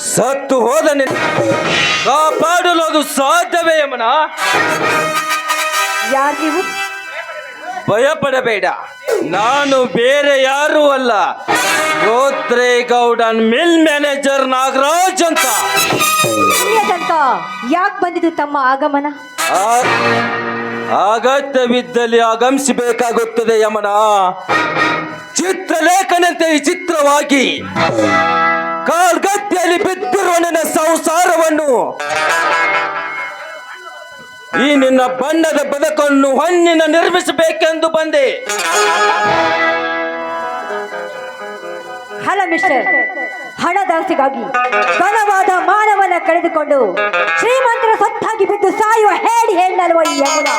ಸತ್ತು ಹೋದ ನಿನ್ನ ಕಾಪಾಡಲು ಅದು ಸಾಧ್ಯವೇ ಯಮನ? ಯಾರು ನೀವು? ಭಯಪಡಬೇಡ, ನಾನು ಬೇರೆ ಯಾರೂ ಅಲ್ಲ, ಗೋತ್ರೇಗೌಡನ್ ಮಿಲ್ ಮ್ಯಾನೇಜರ್ ನಾಗರಾಜ್ ಅಂತ. ಯಾಕೆ ಬಂದಿದ್ದು ತಮ್ಮ ಆಗಮನ? ಅಗತ್ಯವಿದ್ದಲ್ಲಿ ಆಗಮಿಸಬೇಕಾಗುತ್ತದೆ ಯಮನ. ಚಿತ್ರಲೇಖನಂತೆ ವಿಚಿತ್ರವಾಗಿ ಕಾಲ್ಗತ್ತಿಯಲ್ಲಿ ಬಿದ್ದಿರುವ ನಿನ್ನ ಸಂಸಾರವನ್ನು, ಈ ನಿನ್ನ ಬಣ್ಣದ ಬದುಕನ್ನು ಹೊನ್ನಿನ ನಿರ್ಮಿಸಬೇಕೆಂದು ಬಂದೆ. ಹಲೋ ಮಿಸ್ಟರ್, ಹಣದಾಸೆಗಾಗಿ ಘನವಾದ ಮಾನವನ ಕಳೆದುಕೊಂಡು ಶ್ರೀಮಂತರ ಸತ್ತಾಗಿ ಬಿದ್ದು ಸಾಯುವ ಹೇಳಿ ಹೇಳಲ್ವ ಈ ಯಮುನ.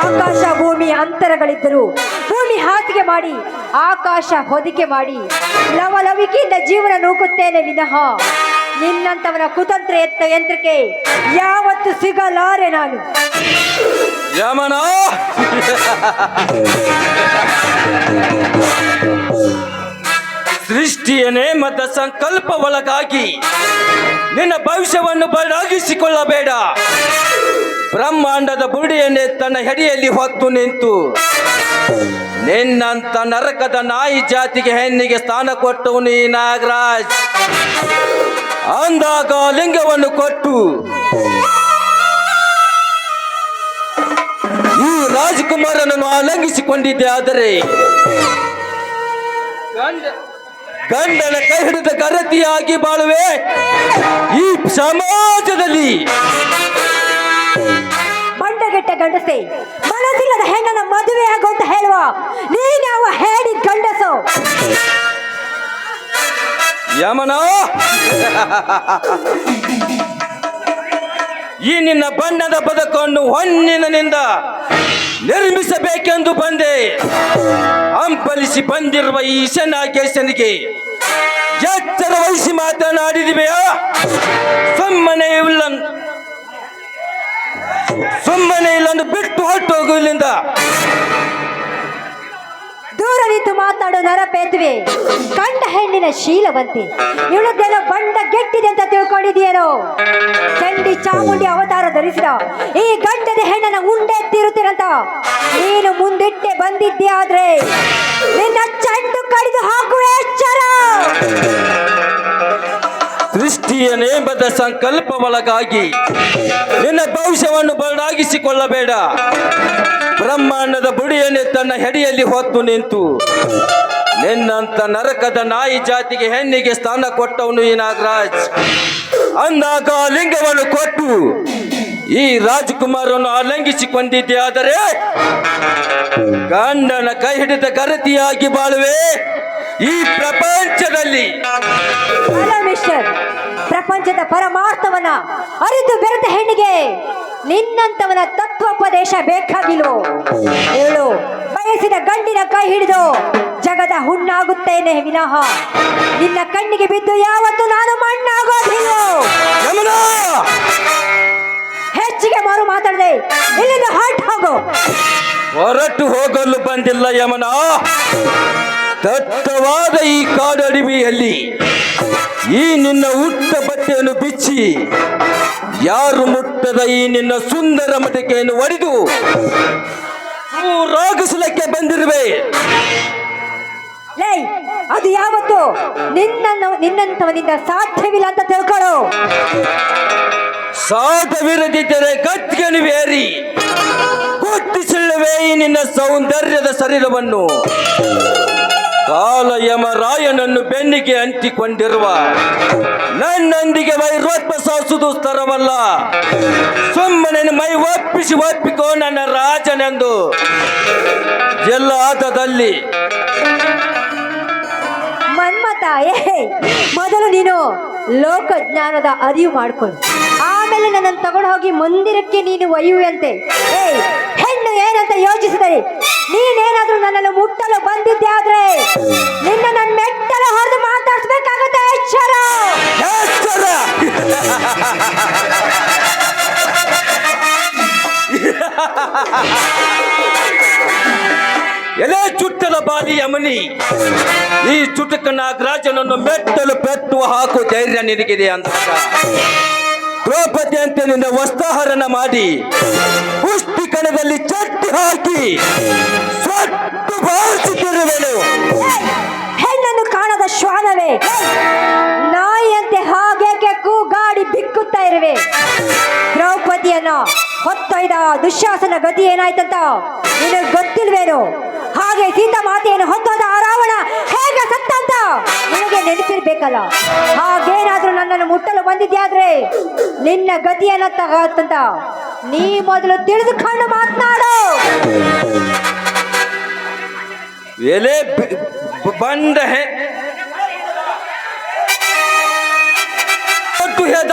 ಆಕಾಶ ಭೂಮಿ ಅಂತರಗಳಿದ್ದರು ಭೂಮಿ ಹಾಸಿಗೆ ಮಾಡಿ ಆಕಾಶ ಹೊದಿಕೆ ಮಾಡಿ ಲವಲವಿಕೆಯಿಂದ ಜೀವನ ನೂಕುತ್ತೇನೆ ವಿನಃ ನಿನ್ನಂತವನ ಕುತಂತ್ರ ಯಂತ್ರಕ್ಕೆ ಯಾವತ್ತು ಸಿಗಲಾರೆ ನಾನು. ಯಮನ, ಸೃಷ್ಟಿಯ ನೇಮದ ಸಂಕಲ್ಪ ಒಳಗಾಗಿ ನಿನ್ನ ಭವಿಷ್ಯವನ್ನು ಬದಲಾಗಿಸಿಕೊಳ್ಳಬೇಡ. ಬ್ರಹ್ಮಾಂಡದ ಬುಡಿಯನ್ನೇ ತನ್ನ ಹೆಡಿಯಲ್ಲಿ ಹೊತ್ತು ನಿಂತು ನಿನ್ನಂತ ನರಕದ ನಾಯಿ ಜಾತಿಗೆ ಹೆಣ್ಣಿಗೆ ಸ್ಥಾನ ಕೊಟ್ಟವನು ಈ ನಾಗರಾಜ್. ಅಂದಾಗ ಲಿಂಗವನ್ನು ಕೊಟ್ಟು ಈ ರಾಜಕುಮಾರನನ್ನು ಆಲಂಗಿಸಿಕೊಂಡಿದ್ದೆ. ಆದರೆ ಗಂಡನ ಕೈ ಹಿಡಿದ ಗರತಿಯಾಗಿ ಬಾಳುವೆ ಈ ಸಮಾಜದಲ್ಲಿ. ಬಂಡಗೆಟ್ಟ ಗಂಡಸೆ, ಮನಸ್ಸಿಲ್ಲದ ಹೆಣ್ಣನ ಮದುವೆ ಆಗು ಅಂತ ಹೇಳುವ ನೀನ್ಯಾವ ಹೇಳಿ ಗಂಡಸು? ಯಮನ, ಈ ನಿನ್ನ ಬಣ್ಣದ ಬದುಕನ್ನು ಹೊನ್ನಿನಿಂದ ನಿರ್ಮಿಸಬೇಕೆಂದು ಬಂದೆ. ಹಂಪಲಿಸಿ ಬಂದಿರುವ ಈ ಶನಾಗೇಶನಿಗೆ ಎಚ್ಚರ ವಹಿಸಿ ಮಾತನಾಡಿದಿವೆಯಾ? ಸುಮ್ಮನೆ ಇಲ್ಲೊಂದು ಬಿಟ್ಟು ಹೊರಟು ಹೋಗು ಇಲ್ಲಿಂದ. ದೂರ ನಿಂತು ಮಾತಾಡೋ ನರಪೇತುವೆ, ಗಂಡ ಹೆಣ್ಣಿನ ಶೀಲವಂತೆ. ಇವಳದ್ದೇನೋ ಬಂಡ ಗೆಟ್ಟಿದೆ ಅಂತ ತಿಳ್ಕೊಂಡಿದೆಯೇನೋ? ಚಂಡಿ ಚಾಮುಂಡಿ ಅವತಾರ ಧರಿಸಿದ ಈ ಗಂಡದ ಹೆಣ್ಣನ ಉಂಡೆ ತೀರುತ್ತೀರಂತ ನೀನು ಮುಂದಿಟ್ಟೆ ಬಂದಿದ್ದೆ. ಆದ್ರೆ ನಿನ್ನ ಚಂಡು ಕಡಿದು ಹಾಕುವೆ ಎಚ್ಚರ. ಸೃಷ್ಟಿಯ ನೇಮದ ಸಂಕಲ್ಪ ಒಳಗಾಗಿ ನಿನ್ನ ಭವಿಷ್ಯವನ್ನು ಬದಲಾಗಿಸಿಕೊಳ್ಳಬೇಡ. ಬ್ರಹ್ಮಾಂಡದ ಬುಡಿಯನ್ನೇ ತನ್ನ ಹೆಡಿಯಲ್ಲಿ ಹೊತ್ತು ನಿಂತು ನಿನ್ನಂತ ನರಕದ ನಾಯಿ ಜಾತಿಗೆ ಹೆಣ್ಣಿಗೆ ಸ್ಥಾನ ಕೊಟ್ಟವನು ಈ ನಾಗರಾಜ್. ಅಂದಾಗ ಲಿಂಗವನ್ನು ಕೊಟ್ಟು ಈ ರಾಜಕುಮಾರನ್ನು ಆಲಂಗಿಸಿಕೊಂಡಿದ್ದೆ. ಆದರೆ ಗಂಡನ ಕೈ ಹಿಡಿದ ಗರತಿಯಾಗಿ ಬಾಳುವೆ ಈ ಪ್ರಪಂಚದಲ್ಲಿ. ಮಿಸ್ಟರ್, ಪ್ರಪಂಚದ ಪರಮಾರ್ಥವನ್ನ ಅರಿತು ಬೆರೆತ ಹೆಣ್ಣಿಗೆ ನಿನ್ನಂತವನ ತತ್ವೋಪದೇಶ ಬೇಕಾಗಿಲ್ವೋ? ಹೇಳು, ಬಯಸಿದ ಗಂಡಿನ ಕೈ ಹಿಡಿದು ಜಗದ ಹುಣ್ಣಾಗುತ್ತೇನೆ ವಿನಃ ನಿನ್ನ ಕಣ್ಣಿಗೆ ಬಿದ್ದು ಯಾವತ್ತು ನಾನು ಮಣ್ಣಾಗೋದಿಲ್ಲ. ಹೆಚ್ಚಿಗೆ ಮಾರು ಮಾತಾಡದೆ ಇಲ್ಲಿಂದ ಹೊರಟು ಹೋಗು. ಹೊರಟು ಹೋಗಲು ಬಂದಿಲ್ಲ ಯಮನ. ದಟ್ಟವಾದ ಈ ಕಾಡು ಅಡವಿಯಲ್ಲಿ ಈ ನಿನ್ನ ಉಟ್ಟ ಬಟ್ಟೆಯನ್ನು ಬಿಚ್ಚಿ ಯಾರು ಮುಟ್ಟದ ಈ ನಿನ್ನ ಸುಂದರ ಮಟಿಕೆಯನ್ನು ಒಡೆದು ರಾಗಿಸಲಿಕ್ಕೆ ಬಂದಿರುವೆ. ಲೇ, ಅದು ಯಾವತ್ತು ನಿನ್ನಂತವನಿಂದ ಸಾಧ್ಯವಿಲ್ಲ ಅಂತ ತಿಳ್ಕೊಳ್ಳೋ. ಸಾಧ್ಯವಿರದಿದ್ದರೆ ಗಟ್ಟಿಗೆನು ಬೇರಿ ಕೊಟ್ಟಿಸಿಳುವೆ ಈ ನಿನ್ನ ಸೌಂದರ್ಯದ ಶರೀರವನ್ನು. ಕಾಲ ಯಮರಾಯನನ್ನು ಬೆನ್ನಿಗೆ ಅಂಟಿಕೊಂಡಿರುವ ನನ್ನೊಂದಿಗೆ ವೈರೋತ್ಮ ಸಾಸುವುದು ಸ್ತರವಲ್ಲ. ಸುಮ್ಮನೆ ಮೈ ಒಪ್ಪಿಕೋ ನನ್ನ ರಾಜನೆಂದು. ಎಲ್ಲ ಆಟದಲ್ಲಿ ಮನ್ಮತ, ಮೊದಲು ನೀನು ಲೋಕಜ್ಞಾನದ ಅರಿವು ಮಾಡ್ಕೊಂಡು ಆಮೇಲೆ ನನ್ನನ್ನು ತಗೊಂಡು ಹೋಗಿ ಮಂದಿರಕ್ಕೆ ನೀನು ಒಯ್ಯುವಂತೆ. ಹೆಣ್ಣು ಏನಂತ ಯೋಚಿಸಿದರೆ ನೀನೇನಾದ್ರೂ ನನ್ನನ್ನು ಮುಟ್ಟಲು ಬಂದಿದ್ದೆ ಆದ್ರೆ ನಿನ್ನ ನನ್ನ ಮೆಟ್ಟಲು ಹೊಡೆದು ಮಾತಾಡ್ಸ್ಬೇಕಾಗತ್ತೆ. ಎಚ್ಚರ. ಎಲೆ ಚುಟ್ಟದ ಬಾಲಿಯ ಮನಿ, ಈ ಚುಟುಕ ನಾಗರಾಜನನ್ನು ಮೆಟ್ಟಲು ಪೆಟ್ಟುವ ಹಾಕು ಧೈರ್ಯ ನಿನಗಿದೆ ಅಂತ ದ್ರೌಪದಿ ಅಂತ ನಿನ್ನ ವಸ್ತಾಹರಣ ಮಾಡಿ ಕುಸ್ತಿ ಕಣದಲ್ಲಿ ಚಟ್ಟಿ ಹಾಕಿ ಸೊಟ್ಟು ಬಾರಿಸುತ್ತಿರುವೆನು. ಹೆಣ್ಣನ್ನು ಕಾಣದ ಶ್ವಾನವೇ, ನಾಯಿಯಂತೆ ಹಾಗೇಕೆ ಕೂಗಾಡಿ ಬಿಕ್ಕುತ್ತಾ ಇರುವೆ? ದ್ರೌಪದಿಯನ್ನ ಹೊತ್ತೊಯ್ದ ದುಶ್ಯಾಸನ ಗತಿ ಏನಾಯ್ತಂತ ನಿನಗೆ ಗೊತ್ತಿಲ್ವೇನು? ಹಾಗೆ ಸೀತಾ ಮಾತೆಯನ್ನು ಹೊತ್ತೋದ ಆ ರಾವಣ ಹೇಗೆ ಸತ್ತಂತ ನಿನಗೆ ನೆನಪಿರ್ಬೇಕಲ್ಲ. ಹಾಗೇನಾದ್ರೂ ನನ್ನನ್ನು ಮುಟ್ಟಲು ಬಂದಿದ್ಯಾದ್ರೆ ನಿನ್ನ ಗತಿಯನ್ನ ತಗತ್ತಂತ ನೀ ಮೊದಲು ತಿಳಿದುಕೊಂಡು ಮಾತನಾಡು. ಎಲೆ ಬಂಡ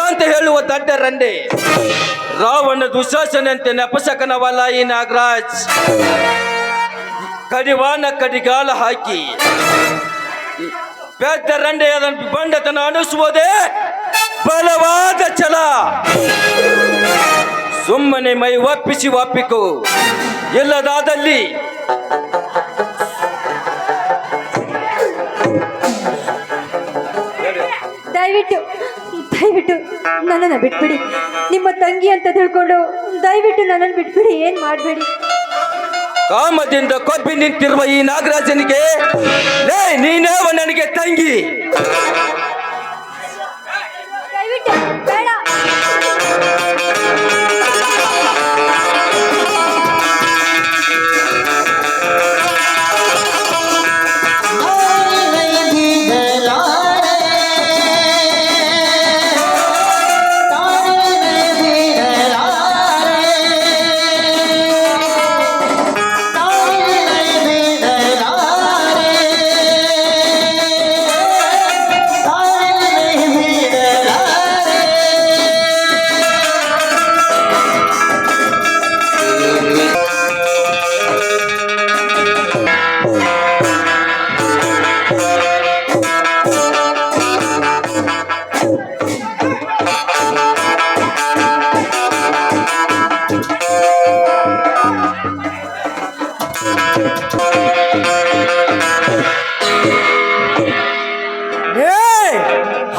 ಅಂತ ಹೇಳುವ ದಡ್ಡರಂಡೆ ರಾವಣ ದುಶಾಸನಂತೆ ನಪಸಕನವಲ್ಲ ಈ ನಾಗರಾಜ್. ಕಡಿವಾನ ಕಡಿಗಾಲ ಹಾಕಿ ಪೆದ್ದ ರಂಡೆ ಅದನ್ನು ಬಂಡತನ ಅನಿಸುವುದೇ ಬಲವಾದ ಛಲ. ಸುಮ್ಮನೆ ಮೈ ಒಪ್ಪಿಸಿ ಒಪ್ಪಿಕೋ, ಇಲ್ಲದಾದಲ್ಲಿ ದಯವಿಟ್ಟು ದಯವಿಟ್ಟು ನನ್ನನ್ನು ಬಿಟ್ಬಿಡಿ. ನಿಮ್ಮ ತಂಗಿ ಅಂತ ತಿಳ್ಕೊಂಡು ದಯವಿಟ್ಟು ನನ್ನನ್ನು ಬಿಟ್ಬಿಡಿ, ಏನ್ ಮಾಡಬೇಡಿ. ಕಾಮದಿಂದ ಕೊಬ್ಬಿ ನಿಂತಿರುವ ಈ ನಾಗರಾಜನಿಗೆ ನೀನೇವ ನನಗೆ ತಂಗಿ? ದಯವಿಟ್ಟು ಬೇಡ.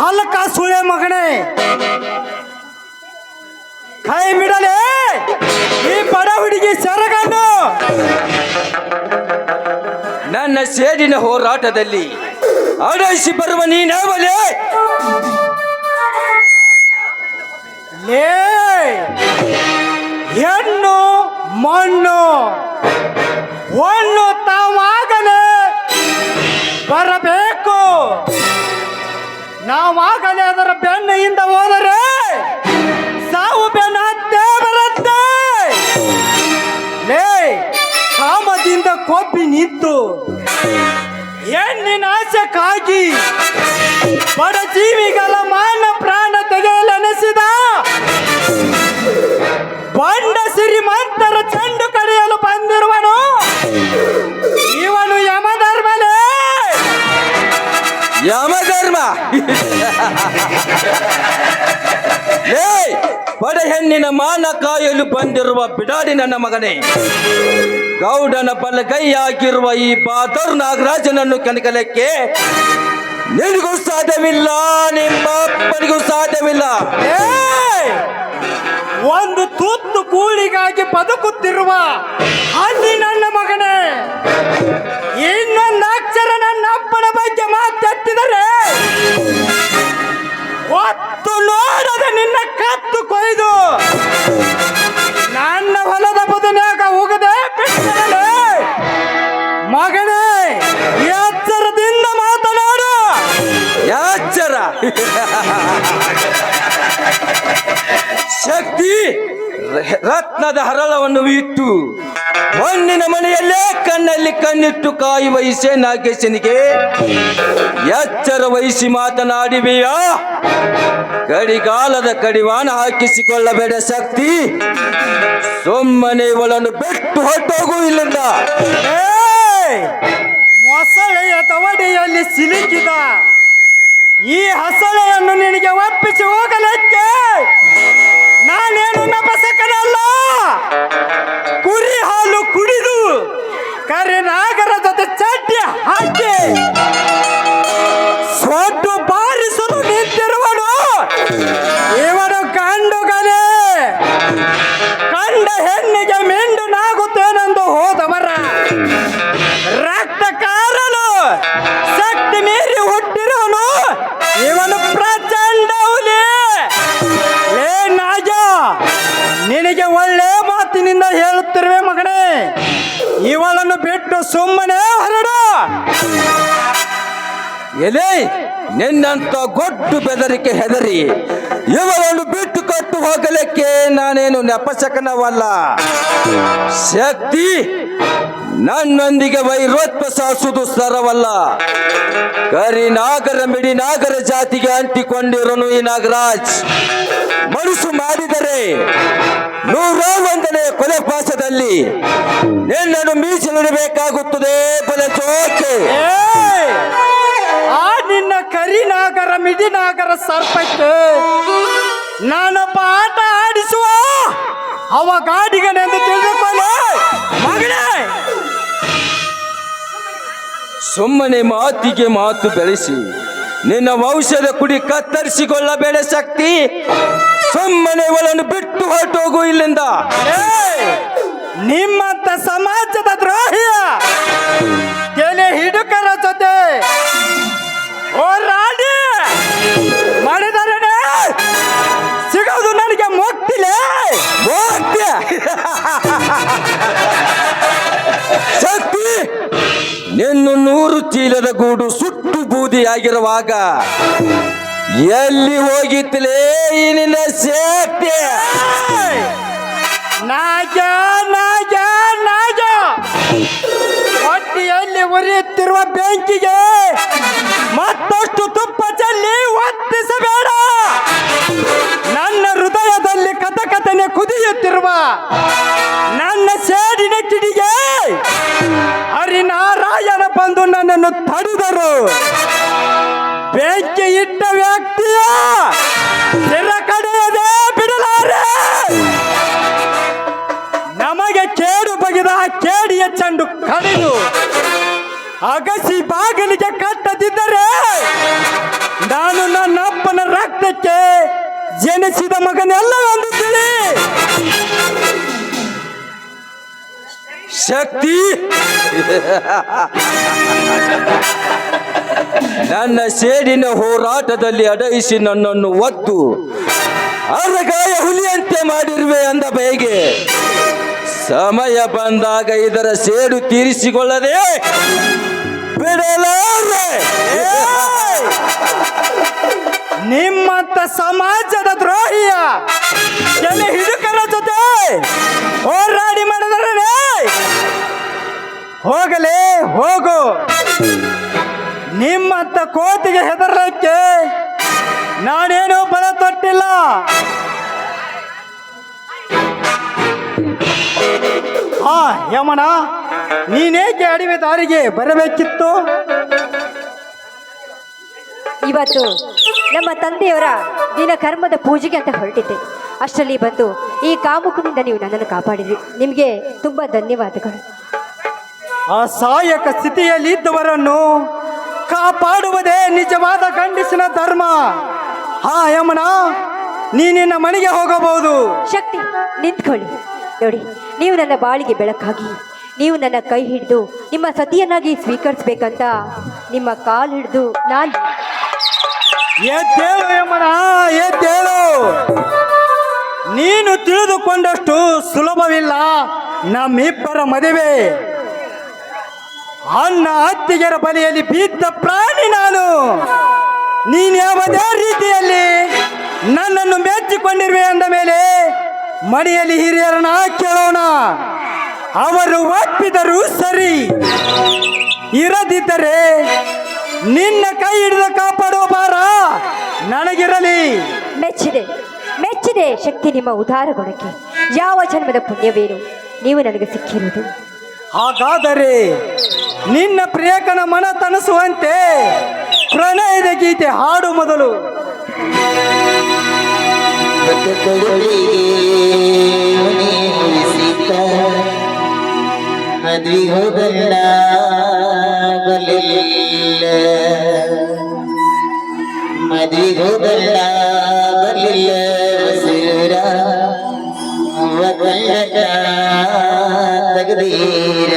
ಹಲ್ಕ ಸುಳೆ ಮಗನೇ, ಕೈ ಬಿಡಲೇ ಈ ಬಡ ಹುಡುಗಿ ಸೆರಗನ್ನು. ನನ್ನ ಸೇಡಿನ ಹೋರಾಟದಲ್ಲಿ ಅಡಯಿಸಿ ಬರುವ ನೀನಾವಲೇ? ಲೇ ಹೆಣ್ಣು ಮಣ್ಣು ಒಂದು ತಾವಾಗಲೇ ಬರಬೇಕು. ನಾವಾಗಲೇ ಅದರ ಬೆನ್ನೆಯಿಂದ ಹೋದರೆ ಸಾವು ಬೆನ್ನ ಹತ್ತೇ ಬರುತ್ತೆ. ಲೇ ಕಾಮದಿಂದ ಕೊಬ್ಬಿ ನಿಂತು ಹೆಣ್ಣಿನ ಆಸೆಕ್ಕಾಗಿ ಬಡ ಜೀವಿಗಳ ಮಾನ ಪ್ರಾಣ ತೆಗೆಯಲೆನಿಸಿದ ಬಂಡ ಶ್ರೀಮಂತರ ಚೆಂಡು ಕಡಿಯಲು ಬಂದಿರುವನು ಇವನು ಯಮಧರ್ಮಲೇ. ಯಮಧರ್ಮ ಬಡ ಹೆಣ್ಣಿನ ಮಾನ ಕಾಯಲು ಬಂದಿರುವ ಬಿಡಾಡಿ ನನ್ನ ಮಗನೇ, ಗೌಡನ ಬಲಗೈಯಾಗಿರುವ ಈ ಬಾದರ್ ನಾಗರಾಜನನ್ನು ಕನಕಲಕ್ಕೆ ನಿನಗೂ ಸಾಧ್ಯವಿಲ್ಲ, ನಿಮ್ಮ ಅಪ್ಪನಿಗೂ ಸಾಧ್ಯವಿಲ್ಲ. ಒಂದು ತುತ್ತು ಕೂಳಿಗಾಗಿ ಬದುಕುತ್ತಿರುವ ಅಲ್ಲಿ ನನ್ನ ಮಗನೇ, ಇನ್ನೊಂದು ಅಕ್ಷರ ನನ್ನ ಅಪ್ಪನ ಬಗ್ಗೆ ಮಾತೆತ್ತಿದರೆ ಒತ್ತು ನೋಡದ ನಿನ್ನ ಕತ್ತು ಕೊಯ್ದು ನನ್ನ ಹೊಲದ ಬದನ್ಯಾಗ ಹೋಗದೆ ಬಿಟ್ಟರೆ ಮಗನೇ ಎಚ್ಚರದಿಂದ ಮಾತನಾಡು. ಎಚ್ಚರ ಶಕ್ತಿ ರತ್ನದ ಹರಳವನ್ನು ಇಟ್ಟು ಮಣ್ಣಿನ ಮನೆಯಲ್ಲೇ ಕಣ್ಣಲ್ಲಿ ಕಣ್ಣಿಟ್ಟು ಕಾಯುವ ಈಸೆ ನಾಗೇಶನಿಗೆ ಎಚ್ಚರ ವಹಿಸಿ ಮಾತನಾಡಿವೆಯಾ? ಕಡಿಗಾಲದ ಕಡಿವಾಣ ಹಾಕಿಸಿಕೊಳ್ಳಬೇಡ ಶಕ್ತಿ, ಸುಮ್ಮನೆ ಇವಳನ್ನು ಬಿಟ್ಟು ಹೊಟ್ಟೋಗು ಇಲ್ಲಿಂದ. ಮೊಸಳೆಯ ತವಡೆಯಲ್ಲಿ ಸಿಲುಕಿದ ಈ ಹಸಳೆಯನ್ನು ನಿನಗೆ ಒಪ್ಪಿಸಿ ಹೋಗಲಿಕ್ಕೆ ನಾನೇನು ನಪಸಕನಲ್ಲ. ಕುರಿ ಹಾಲು ಕುಡಿದು ಕರೆ ನಾಗರ ಎಲೆ ನಿನ್ನಂತ ಗೊಡ್ಡು ಬೆದರಿಕೆ ಹೆದರಿ ಇವರನ್ನು ಬಿಟ್ಟು ಕೊಟ್ಟು ಹೋಗಲಿಕ್ಕೆ ನಾನೇನು ನೆಪಶಕನವಲ್ಲ. ಶಕ್ತಿ ನನ್ನೊಂದಿಗೆ ವೈರೋತ್ವ ಸಾಸುವುದು ಸರವಲ್ಲ. ಕರಿನಾಗರ ಮಿಡಿನಾಗರ ಜಾತಿಗೆ ಅಂಟಿಕೊಂಡಿರೋನು ಈ ನಾಗರಾಜ್ ಮನಸ್ಸು ಮಾಡಿದರೆ 101ನೇ ಕೊಲೆ ಪಾಸದಲ್ಲಿ ನಿನ್ನನ್ನು ಮೀಸಲಿಡಬೇಕಾಗುತ್ತದೆ. ಬಲೆ ಜೋಕೆ ಆ ನಿನ್ನ ಕರಿನಾಗರ ಮಿಡಿನಾಗರ ಸರ್ಪಕ್ಕೆ ನಾನೊಬ್ಬ ಆಟ ಆಡಿಸುವ ಅವ ಗಾಡಿಗನೆಂದು ತಿಳಿದುಕೊಳ್ಳೆ ಮಗನೇ. ಸುಮ್ಮನೆ ಮಾತಿಗೆ ಮಾತು ಬೆಳೆಸಿ ನಿನ್ನ ವಂಶದ ಕುಡಿ ಕತ್ತರಿಸಿಕೊಳ್ಳಬೇಡ ಶಕ್ತಿ. ಸುಮ್ಮನೆ ಇವಳನ್ನು ಬಿಟ್ಟು ಹೊರಟೋಗು ಇಲ್ಲಿಂದ. ನಿಮ್ಮಂತ ಸಮಾಜದ ದ್ರೋಹಿಯ ಕೆಲೆ ಹಿಡುಕರ ಜೊತೆ ಹೋರಾಡಿ ಮಾಡಿದರೆ ಸಿಗೋದು ನನಗೆ ಮುಕ್ತಿಲೇ. ಶಕ್ತಿ ನಿನ್ನ 100 ಚೀಲದ ಗೂಡು ಸುಟ್ಟು ಬೂದಿಯಾಗಿರುವಾಗ ಎಲ್ಲಿ ಹೋಗಿತ್ತಲೇ ಈ ನಿನ್ನ ಶಕ್ತಿ? ನಾಗ ನಾಗ ನಾಗ ಹೊಟ್ಟೆಯಲ್ಲಿ ಉರಿಯುತ್ತಿರುವ ಬೆಂಕಿಗೆ ಮತ್ತಷ್ಟು ತುಪ್ಪ ಚೆಲ್ಲಿ ಒತ್ತಿಸಬೇಡ. ನನ್ನ ಹೃದಯದಲ್ಲಿ ಕಥಕಥನೆ ಕುದಿಯುತ್ತಿರುವ ನನ್ನ ಸೇಡಿನ ಕಿಡಿಗೆ ಹರಿನಾರಾಯಣ ಬಂದು ನನ್ನನ್ನು ತಡೆದರು. ಬೆಂಕಿ ಇಟ್ಟ ವ್ಯಕ್ತಿಯ ಸಿರ ಕಡೆಯದೇ ಬಿಡಲಾರೆ. ನಮಗೆ ಕೇಡು ಬಗೆದ ಕೇಡಿಯ ಚೆಂಡು ಕಡಿದು ಅಗಸಿ ಬಾಗಿಲಿಗೆ ಕಟ್ಟದಿದ್ದರೆ ನಾನು ನನ್ನಪ್ಪನ ರಕ್ತಕ್ಕೆ ಜನಿಸಿದ ಮಗನೆಲ್ಲವೆಂದು ತಿಳಿ. ಶಕ್ತಿ ನನ್ನ ಸೇಡಿನ ಹೋರಾಟದಲ್ಲಿ ಅಡಗಿಸಿ ನನ್ನನ್ನು ಒದ್ದು ಅರಗಾಯ ಹುಲಿಯಂತೆ ಮಾಡಿರುವೆ ಅಂದ ಬಯಗೆ ಸಮಯ ಬಂದಾಗ ಇದರ ಸೇಡು ತೀರಿಸಿಕೊಳ್ಳದೆ ಬಿಡಲಾರೆ. ನಿಮ್ಮಂತ ಸಮಾಜದ ದ್ರೋಹಿಯ ಕೆಲ ಹಿಡುಕರ ಜೊತೆ ಹೋರಾಡಿ ಮಾಡಿದರೆ ಹೋಗಲೇ ಹೋಗು. ನಿಮ್ಮಂತ ಕೋತಿಗೆ ಹೆದರಲಿಕ್ಕೆ ನಾನೇನು ಬಲ ತೊಟ್ಟಿಲ್ಲ. ಯಮನ, ನೀನೇಕೆ ಅಡವಿ ದಾರಿಗೆ ಬರಬೇಕಿತ್ತು? ಇವತ್ತು ನಮ್ಮ ತಂದೆಯವರ ದಿನ ಕರ್ಮದ ಪೂಜೆಗೆ ಅಂತ ಹೊರಟಿದ್ದೆ. ಅಷ್ಟರಲ್ಲಿ ಬಂದು ಈ ಕಾಮುಕನಿಂದ ನೀವು ನನ್ನನ್ನು ಕಾಪಾಡಿದ್ರಿ. ನಿಮಗೆ ತುಂಬ ಧನ್ಯವಾದಗಳು. ಅಸಹಾಯಕ ಸ್ಥಿತಿಯಲ್ಲಿ ಇದ್ದವರನ್ನು ಕಾಪಾಡುವುದೇ ನಿಜವಾದ ಗಂಡಸಿನ ಧರ್ಮ. ಯಮನ, ನೀನಿನ್ನ ಮನೆಗೆ ಹೋಗಬಹುದು. ಶಕ್ತಿ, ನಿಂತ್ಕೊಳ್ಳಿ. ನೋಡಿ, ನೀವು ನನ್ನ ಬಾಳಿಗೆ ಬೆಳಕಾಗಿ ನೀವು ನನ್ನ ಕೈ ಹಿಡಿದು ನಿಮ್ಮ ಸತಿಯನ್ನಾಗಿ ಸ್ವೀಕರಿಸ್ಬೇಕಂತ ನಿಮ್ಮ ಕಾಲು ಹಿಡಿದು ನಾನು ಎದ್ದೇಳು ಯಮನ, ಎದ್ದೇಳು. ನೀನು ತಿಳಿದುಕೊಂಡಷ್ಟು ಸುಲಭವಿಲ್ಲ ನಮ್ಮಿಬ್ಬರ ಮದುವೆ. ಅನ್ನ ಅತ್ತಿಗೆರ ಬಲಿಯಲ್ಲಿ ಬಿದ್ದ ಪ್ರಾಣಿ ನಾನು. ನೀನು ಯಾವುದೇ ರೀತಿಯಲ್ಲಿ ನನ್ನನ್ನು ಮೆಚ್ಚಿಕೊಂಡಿರುವೆ ಅಂದ ಮೇಲೆ ಮನೆಯಲ್ಲಿ ಹಿರಿಯರನ್ನ ಕೇಳೋಣ. ಅವರು ಒಪ್ಪಿದರೂ ಸರಿ, ಇರದಿದ್ದರೆ ನಿನ್ನ ಕೈ ಹಿಡಿದು ಕಾಪಾಡುವ ಭಾರ ನನಗಿರಲಿ. ಮೆಚ್ಚಿದೆ, ಮೆಚ್ಚಿದೆ ಶಕ್ತಿ ನಿಮ್ಮ ಉದಾರ ಗುಣಕ್ಕೆ. ಯಾವ ಜನ್ಮದ ಪುಣ್ಯವೇನು ನೀವು ನನಗೆ ಸಿಕ್ಕಿರುವುದು. ಹಾಗಾದರೆ ನಿನ್ನ ಪ್ರಿಯಕನ ಮನ ತಣಿಸುವಂತೆ ಪ್ರಣಯದ ಗೀತೆ ಹಾಡು ಮೊದಲು. ಮದ್ವಿ ಹೋಗಲ್ಲ ಬರಲಿಲ್ಲ, ಮದ್ವಿ ಹೋಗಲ್ಲ ಬರಲಿಲ್ಲ ಬಸೂರ ತಗದೀರ.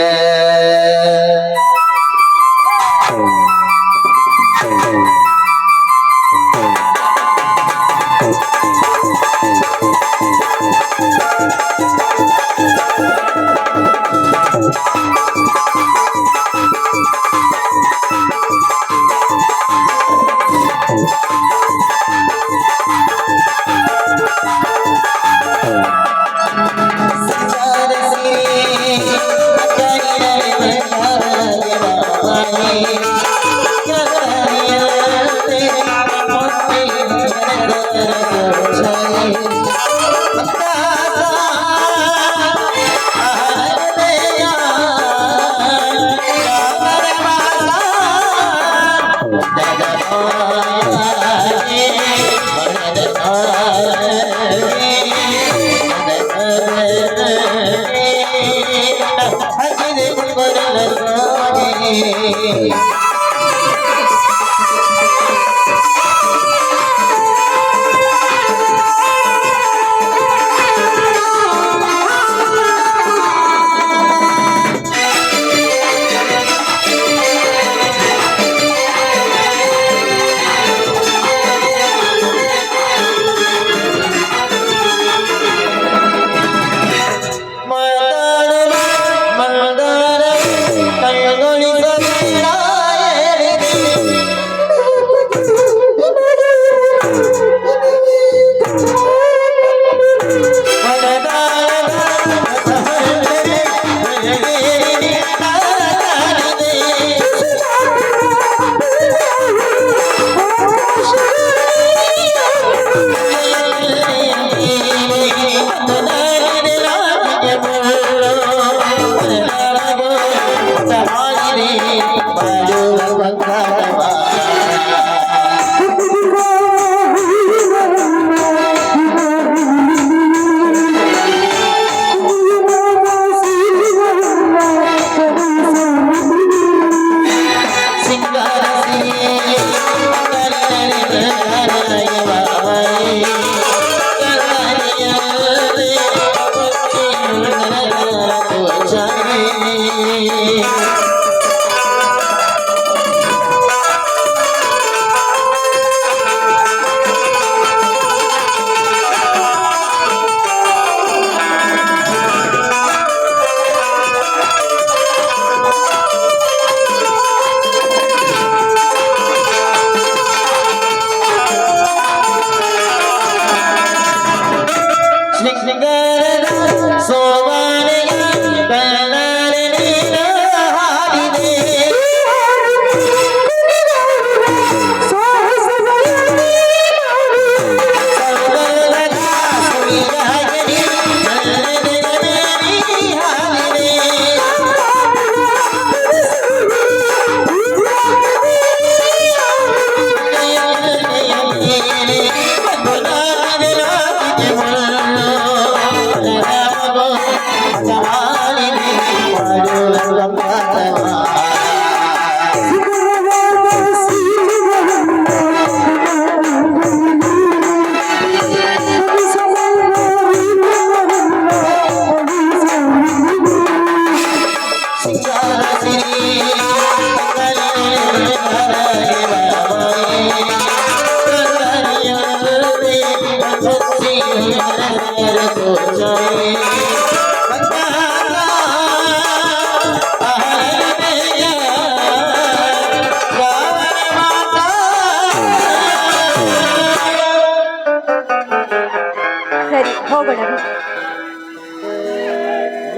ಸರಿ ಹೋಗೋಣ.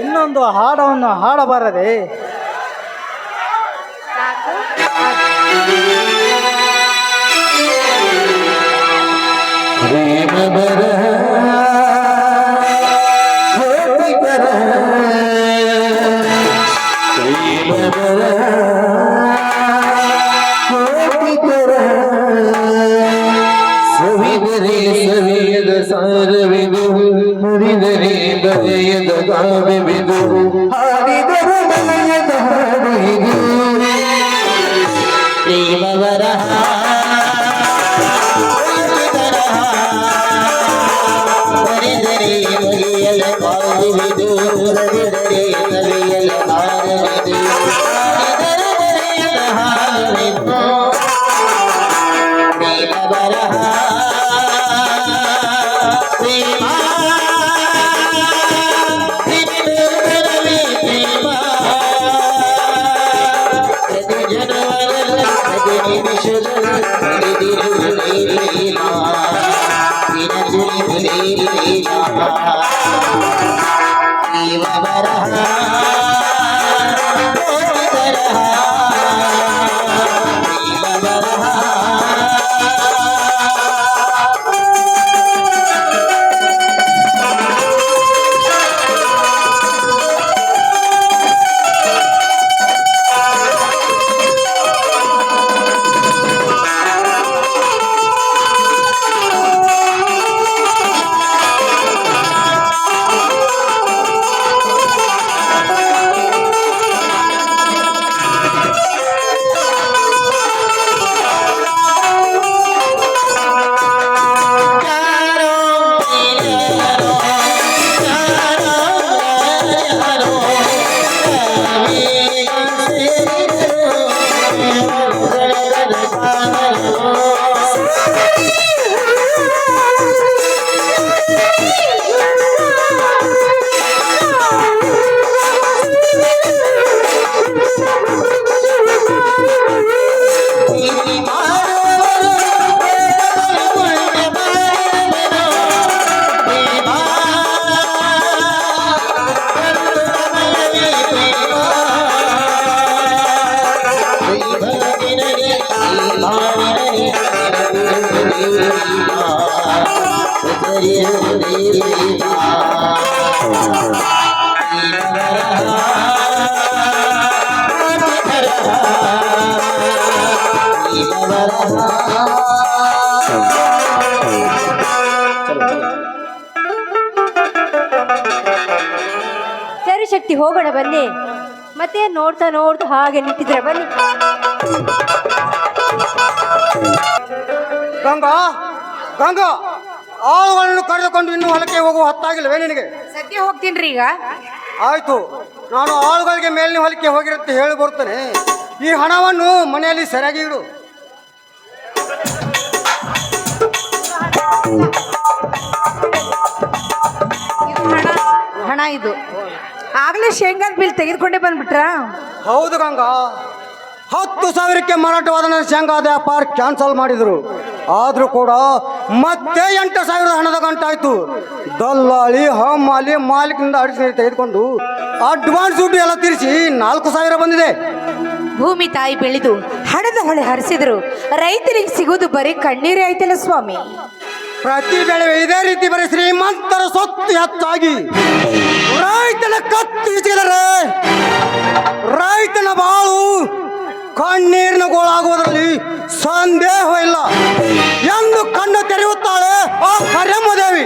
ಇನ್ನೊಂದು ಹಾಡವನ್ನು ಹಾಡಬಾರದೆ? ಪ್ರೇಮ ಬರಹ ಕೋಟಿಕರ ಪ್ರೇಮ ಬರಹ ಕೋಟಿಕರ ಸವಿದರೆ ಸವಿಯದ ಸಾರವಿದು ಮುರಿದರೆ ಬರೆಯದ ಕಾವ್ಯವಿದು ಹಾಡಿದರ ಮನೆಯದ ಹಾಡು ಇದು ಪ್ರೇಮ ಬರಹ ಸರಿ ಶಕ್ತಿ, ಹೋಗೋಣ ಬನ್ನಿ. ಮತ್ತೆ ನೋಡ್ತಾ ನೋಡ್ತಾ ಹಾಗೆ ನಿಂತಿದ್ರೆ ಬನ್ನಿ. ಗಂಗಾ ಗಂಗಾ, ಆಳುಗಳನ್ನು ಕರೆದುಕೊಂಡು ಇನ್ನೂ ಹೊಲಕ್ಕೆ ಹೋಗುವ ಹೊತ್ತಾಗಿಲ್ವೇ ನಿನಗೆ? ಸದ್ಯ ಹೋಗ್ತೀನ್ರಿ ಈಗ. ಆಯ್ತು, ನಾನು ಆಳುಗಳಿಗೆ ಮೇಲಿನ ಹೊಲಕ್ಕೆ ಹೋಗಿರುತ್ತೆ ಹೇಳಿ ಬರ್ತೇನೆ. ಈ ಹಣವನ್ನು ಮನೆಯಲ್ಲಿ ಸರಿಯಾಗಿ ಇಡು. ಇದು ಹಣ ಇದು. ಆಗ್ಲೇ ಶೇಂಗಾದ ಬಿಲ್ ತೆಗೆದುಕೊಂಡೇ ಬಂದ್ಬಿಟ್ರ? ಹೌದು ಗಂಗಾ, 10,000ಕ್ಕೆ ಮಾರಾಟವಾದ ನನ್ನ ಶೇಂಗಾದ ವ್ಯಾಪಾರ ಕ್ಯಾನ್ಸಲ್ ಮಾಡಿದ್ರು. ಆದ್ರೂ ಕೂಡ ಮತ್ತೆ 8,000 ಹಣದ ಗಂಟಾಯ್ತು. ದಲ್ಲಾಳಿ ಹಮ್ಮಾಲಿ ಮಾಲೀಕನಿಂದ ಅಡಿಸಿ ತೆಗೆದುಕೊಂಡು ಅಡ್ವಾನ್ಸ್ ದುಡ್ಡು ಎಲ್ಲ ತೀರಿಸಿ 4,000 ಬಂದಿದೆ. ಭೂಮಿ ತಾಯಿ ಬೆಳೆದು ಹಣದ ಹೊಳೆ ಹರಿಸಿದ್ರು ರೈತರಿಗೆ ಸಿಗೋದು ಬರೀ ಕಣ್ಣೀರೇ ಆಯ್ತಲ್ಲ ಸ್ವಾಮಿ. ಪ್ರತಿ ಬೆಳೆ ಇದೇ ರೀತಿ ಬರೀ ಶ್ರೀಮಂತರ ಸೊತ್ತು ಹೆಚ್ಚಾಗಿ ರೈತನ ಕತ್ತು ಹಿಚಿದರೆ ರೈತನ ಬಾಳು ಕಣ್ಣೀರಿನ ಗೋಳಾಗುವುದರಲ್ಲಿ ಸಂದೇಹವಿಲ್ಲ ಎಂದು ಕಣ್ಣು ತೆರೆಯುತ್ತಾಳೆ ಆ ಕರೆಮ್ಮದೇವಿ.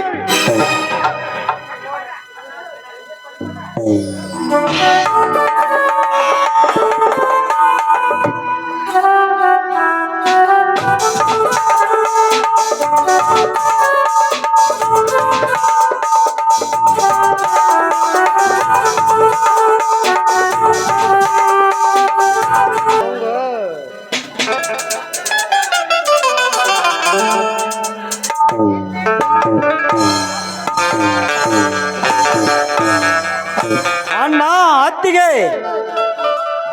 ಅಣ್ಣ ಅತ್ತಿಗೆ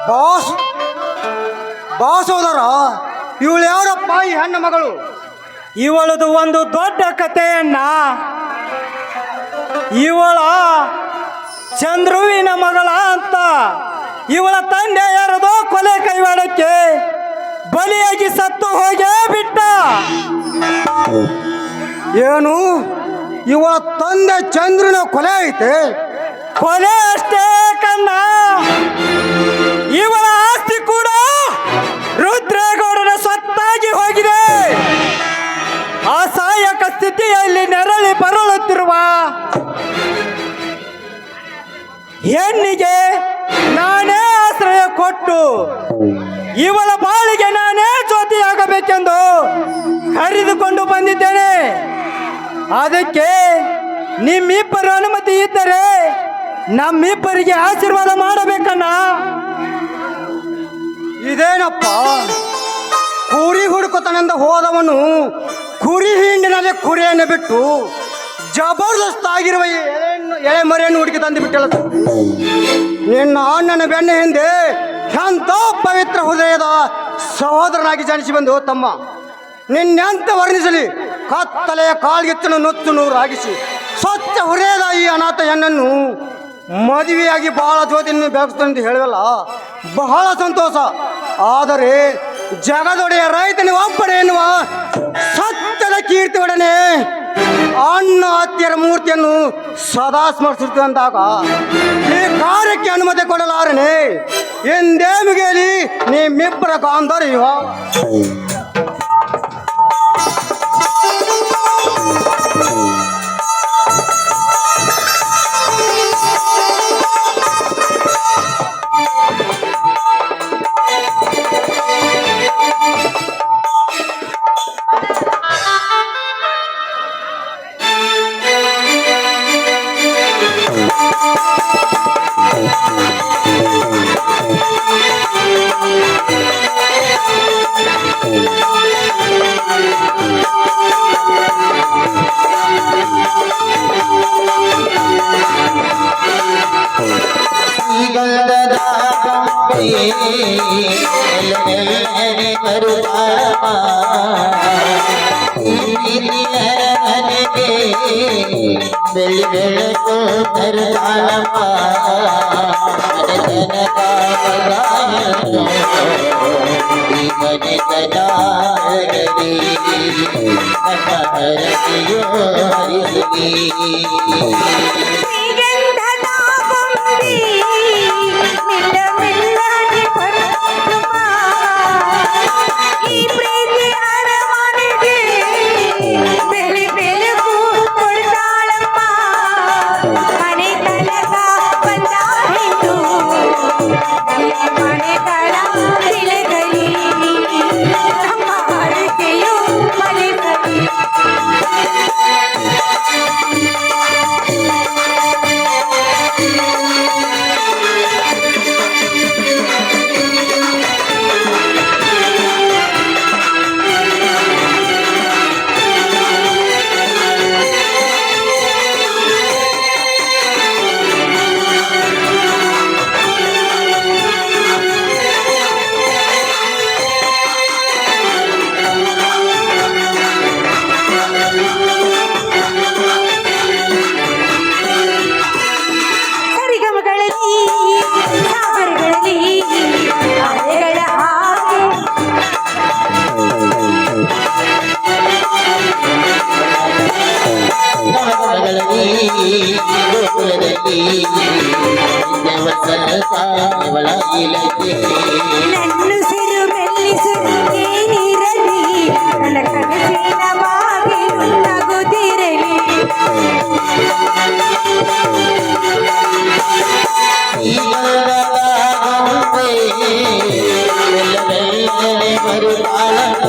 ಬಾಸ್ ಬಾಸ್ ಹೋದರ ಇವಳು ಯಾರಪ್ಪ? ಈ ಹೆಣ್ಣು ಮಗಳು ಇವಳದು ಒಂದು ದೊಡ್ಡ ಕಥೆಯಣ್ಣ. ಇವಳ ಚಂದ್ರುವಿನ ಮಗಳ ಅಂತ. ಇವಳ ತಂದೆ ಯಾರದೋ ಕೊಲೆ ಕೈವಾಡಕ್ಕೆ ಬಲಿಯಾಗಿ ಸತ್ತು ಹೋಗೇ ಬಿಟ್ಟ. ಏನು ಇವಳ ತಂದೆ ಚಂದ್ರನ ಕೊಲೆ ಐತೆ? ಕೊಲೆ ಅಷ್ಟೇ ಕಣ್ಣ, ಇವಳ ಆಸ್ತಿ ಕೂಡ ರುದ್ರೇಗೌಡನ ಸ್ವತ್ತಾಗಿ ಹೋಗಿದೆ. ಅಸಹಾಯಕ ಸ್ಥಿತಿಯಲ್ಲಿ ನೆರಳಿ ಬರಳುತ್ತಿರುವ ಹೆಣ್ಣಿಗೆ ನಾನೇ ಆಶ್ರಯ ಕೊಟ್ಟು ಇವಳ ಬಾಳಿಗೆ ನಾನೇ ಜೊತೆಯಾಗಬೇಕೆಂದು ಕರೆದುಕೊಂಡು ಬಂದಿದ್ದೇನೆ. ಅದಕ್ಕೆ ನಿಮ್ಮಿಬ್ಬರ ಅನುಮತಿ ಇದ್ದರೆ ನಮ್ಮಿಬ್ಬರಿಗೆ ಆಶೀರ್ವಾದ ಮಾಡಬೇಕಣ್ಣ. ಇದೇನಪ್ಪ, ಕುರಿ ಹುಡುಕುತ್ತಾನೆಂದ ಹೋದವನು ಕುರಿ ಹಿಂಡಿನಲ್ಲಿ ಕುರಿಯನ್ನು ಬಿಟ್ಟು ಜಬರ್ದಸ್ತ್ ಆಗಿರುವ ಎಳೆ ಮರಿಯನ್ನು ಹುಡುಕಿ ತಂದು ಬಿಟ್ಟಲ್ಲ. ನಿನ್ನ ಅಣ್ಣನ ಬೆನ್ನ ಹಿಂದೆ ಎಂಥ ಪವಿತ್ರ ಹೃದಯದ ಸಹೋದರನಾಗಿ ಜನಿಸಿ ಬಂದು ತಮ್ಮ ನಿನ್ನೆಂತ ವರ್ಣಿಸಲಿ. ಕತ್ತಲೆಯ ಕಾಳ್ಗಿತ್ತನ್ನು ನುಚ್ಚು ನೂರಾಗಿಸಿ ಸ್ವಚ್ಛ ಹೃದಯದ ಈ ಅನಾಥ ಹೆಣ್ಣನ್ನು ಮದುವೆಯಾಗಿ ಬಹಳ ಜ್ಯೋತಿಯನ್ನು ಬೆಳಗಿಸ್ತಾನೆ ಹೇಳುವಲ್ಲ, ಬಹಳ ಸಂತೋಷ. ಆದರೆ ಜಗದೊಡೆಯ ರೈತನ ಒಬ್ಬನೇ ಎನ್ನುವ ಸತ್ಯದ ಕೀರ್ತಿ ಒಡನೆ ಅಣ್ಣ ಹತ್ತಿರ ಮೂರ್ತಿಯನ್ನು ಸದಾ ಸ್ಮರಿಸುತ್ತಂದಾಗ ಈ ಕಾರ್ಯಕ್ಕೆ ಅನುಮತಿ ಕೊಡಲಾರನೆ. ಎಂದೇ ಮುಗಿಯಲಿ ನಿಮ್ಮಿಬ್ಬರ ಗಾಂಧರ್ಯ. ಗಂಧದ ಗೊಂಬೆ ಮೆಲ್ಲನೆ ಬರುತ್ತಾಳಮ್ಮ ಈ ಪ್ರೀತಿಯ ಮನೆಗೆ ಬೆಳ್ಳಿ ಬೆಳಕು ತರುತ್ತಾಳಮ್ಮ ಮನೆತನದ ಈ ಮನೆತನದಲ್ಲಿ ನಮ್ಮ ಹರಕೆಯೋ ಹರಿಸಲಿ ಶ್ರೀಗಂಧದ ಗೊಂಬೆ ಮೆಲ್ಲ ಮೆಲ್ಲನೆ ಬರುತ್ತಮ್ಮ. ಈ ಪ್ರೀತಿ ಅರಮನೆಗೆ ಬೆಳೆ ಬೆಳಕು ಕೊಡ್ತಾಳಮ್ಮ. ಮನೆ ತನಕ ಬಂದ ಹೆಣ್ಣು ಮನೆಗಳ ತಿಳಗಲಿ ನಮ್ಮ ಹರಕೆಯು ಫಲಿಸಲಿ. ಸರಿಗಮಗಳಲ್ಲಿ ಸಾಗರಗಳಲ್ಲಿ ಅಲೆಗಳ ಹಾಗೆ ಗೋಪುರದಲ್ಲಿ ದೇವಸ್ಥಾನವಳ ಇಲಕ್ಕೆ ನನ್ನುಸಿರು ಮೆಲ್ಲಿಸಿರು ಏನಿರಲಿ ನನ್ನ ಕನಸಿನ ಬಾಗಿಲು ನಗುತ್ತಿರಲಿ. ಈ ಗಂಧದ ಗೊಂಬೆ ಮೆಲ್ಲ ಮೆಲ್ಲನೆ ಬರುತ್ತಾಳಮ್ಮ